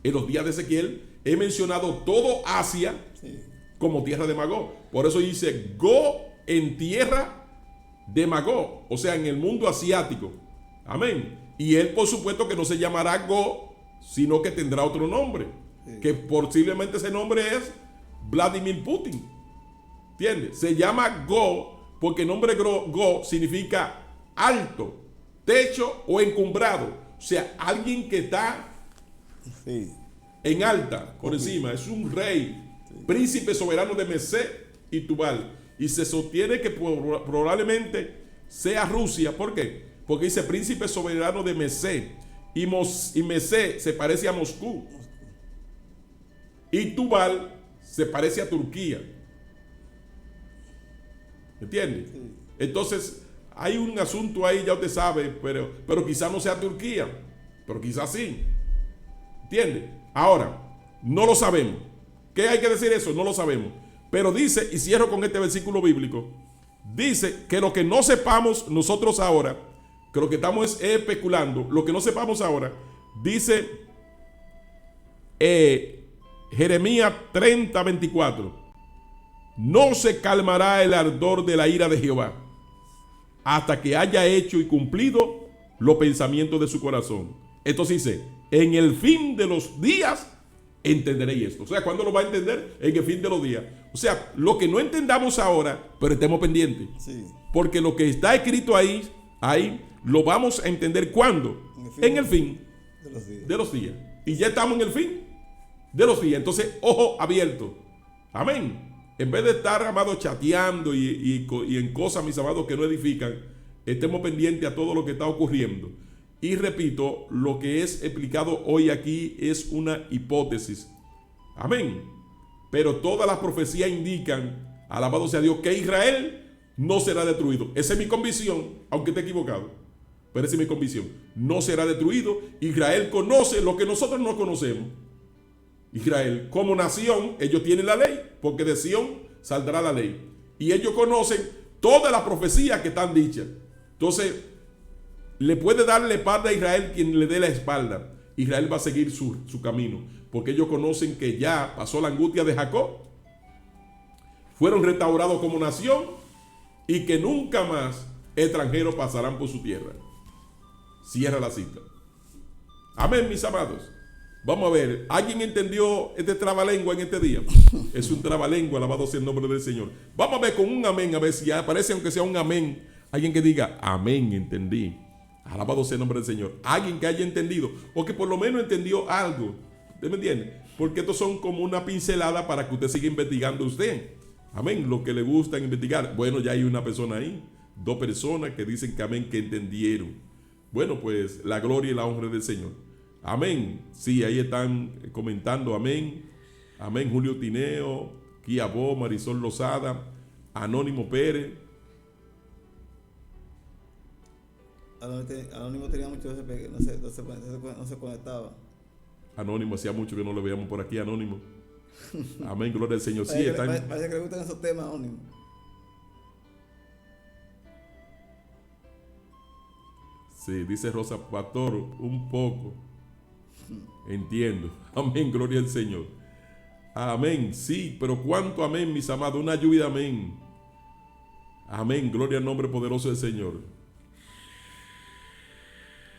En los días de Ezequiel he mencionado todo Asia, sí, como tierra de Magog. Por eso dice Go en tierra de Magog, o sea, en el mundo asiático. Amén. Y él, por supuesto, que no se llamará Go, sino que tendrá otro nombre, sí, que posiblemente ese nombre es Vladimir Putin. ¿Entiendes? Se llama Go porque el nombre Go significa alto, techo o encumbrado. O sea, alguien que está, sí, en alta, por encima. Es un rey, sí, príncipe soberano de Mesé y Tubal. Y se sostiene que probablemente sea Rusia. ¿Por qué? Porque dice príncipe soberano de Mesé. Y Mesé se parece a Moscú. Y Tubal se parece a Turquía. ¿Entiendes? Sí. Entonces, hay un asunto ahí, ya usted sabe, pero quizás no sea Turquía, pero quizás sí. ¿Entiende? Ahora, no lo sabemos. ¿Qué hay que decir eso? No lo sabemos. Pero dice, y cierro con este versículo bíblico, dice que lo que no sepamos nosotros ahora, que lo que estamos especulando, lo que no sepamos ahora, dice Jeremías 30:24, no se calmará el ardor de la ira de Jehová, hasta que haya hecho y cumplido los pensamientos de su corazón. Entonces dice, en el fin de los días entenderéis esto. O sea, ¿cuándo lo va a entender? En el fin de los días. O sea, lo que no entendamos ahora, pero estemos pendientes. Sí. Porque lo que está escrito ahí lo vamos a entender ¿cuándo? En el fin de los días. Y ya estamos en el fin de los días. Entonces, ojo abierto. Amén. En vez de estar, amados, chateando y en cosas, mis amados, que no edifican, estemos pendientes a todo lo que está ocurriendo. Y repito, lo que es explicado hoy aquí es una hipótesis. Amén. Pero todas las profecías indican, alabado sea Dios, que Israel no será destruido. Esa es mi convicción, aunque esté equivocado. Pero esa es mi convicción. No será destruido. Israel conoce lo que nosotros no conocemos. Israel, como nación, ellos tienen la ley, porque de Sión saldrá la ley. Y ellos conocen todas las profecías que están dichas. Entonces, le puede darle espalda a Israel quien le dé la espalda. Israel va a seguir su camino, porque ellos conocen que ya pasó la angustia de Jacob, fueron restaurados como nación y que nunca más extranjeros pasarán por su tierra. Cierra la cita. Amén, mis amados. Vamos a ver, ¿alguien entendió este trabalengua en este día? Es un trabalengua, alabado sea el nombre del Señor. Vamos a ver con un amén, a ver si aparece, aunque sea un amén, alguien que diga, amén, entendí. Alabado sea el nombre del Señor. Alguien que haya entendido, o que por lo menos entendió algo. ¿Usted me entiende? Porque estos son como una pincelada para que usted siga investigando usted. Amén, lo que le gusta investigar. Bueno, ya hay una persona ahí, 2 personas que dicen que amén, que entendieron. Bueno, pues la gloria y la honra del Señor. Amén. Sí, ahí están comentando. Amén. Amén. Julio Tineo, Kiabó, Marisol Lozada, Anónimo Pérez. Anónimo tenía mucho veces no se conectaba. Anónimo, hacía mucho que no lo veíamos por aquí, Anónimo. Amén, gloria al Señor. Sí, parece que le gustan esos temas, Anónimo. Sí, dice Rosa Pastor, un poco. Entiendo. Amén, gloria al Señor. Amén, sí, pero cuánto amén, mis amados, una lluvia, amén. Amén, gloria al nombre poderoso del Señor.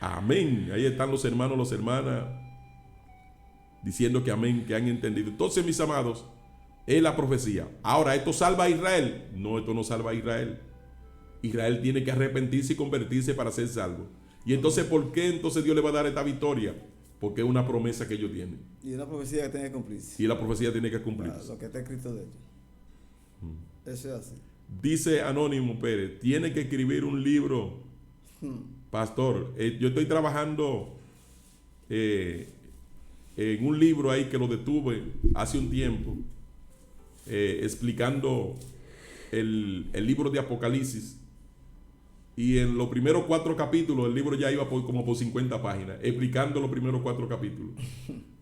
Amén, ahí están los hermanos, las hermanas, diciendo que amén, que han entendido. Entonces, mis amados, es la profecía. Ahora, ¿esto salva a Israel? No, esto no salva a Israel. Israel tiene que arrepentirse y convertirse para ser salvo. Y entonces, ¿por qué entonces Dios le va a dar esta victoria? Porque es una promesa que ellos tienen. Y una profecía que tiene que cumplirse. Y la profecía tiene que cumplirse. Lo que está escrito de ellos. Eso es así. Dice Anónimo Pérez, tiene que escribir un libro, pastor. Yo estoy trabajando en un libro ahí que lo detuve hace un tiempo, explicando el libro de Apocalipsis. Y en los primeros 4 capítulos, el libro ya iba como por 50 páginas, explicando los primeros 4 capítulos,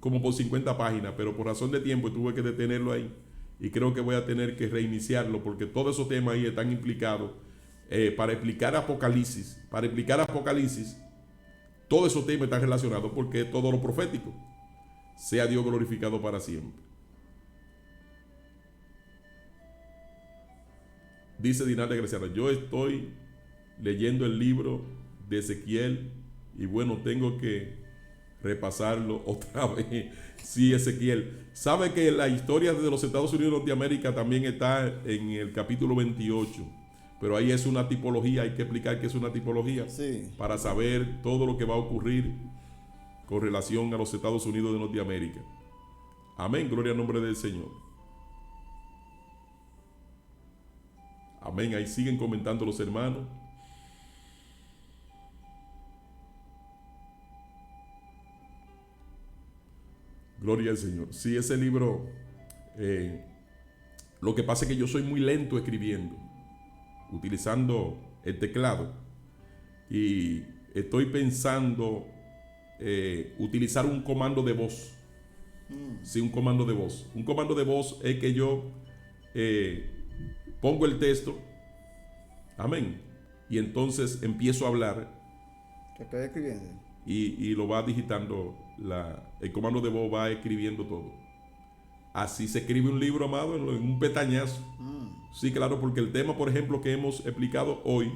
como por 50 páginas, pero por razón de tiempo tuve que detenerlo ahí. Y creo que voy a tener que reiniciarlo, porque todos esos temas ahí están implicados para explicar Apocalipsis. Para explicar Apocalipsis, todos esos temas están relacionados, porque es todo lo profético. Sea Dios glorificado para siempre. Dice Dinarde Graciano, yo estoy leyendo el libro de Ezequiel y bueno, tengo que repasarlo otra vez. Sí, Ezequiel. Sabe que la historia de los Estados Unidos de Norteamérica también está en el capítulo 28, pero ahí es una tipología, hay que explicar que es una tipología, sí, para saber todo lo que va a ocurrir con relación a los Estados Unidos de Norteamérica. Amén, gloria al nombre del Señor. Amén, ahí siguen comentando los hermanos. Gloria al Señor. Sí, ese libro, lo que pasa es que yo soy muy lento escribiendo, utilizando el teclado. Y estoy pensando utilizar un comando de voz. Sí, un comando de voz. Un comando de voz es que yo pongo el texto, amén, y entonces empiezo a hablar. ¿Qué estoy escribiendo? Y lo va digitando, el comando de voz va escribiendo todo. Así se escribe un libro, amado, en un pestañazo. Sí, claro, porque el tema, por ejemplo, que hemos explicado hoy,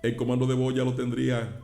el comando de voz ya lo tendría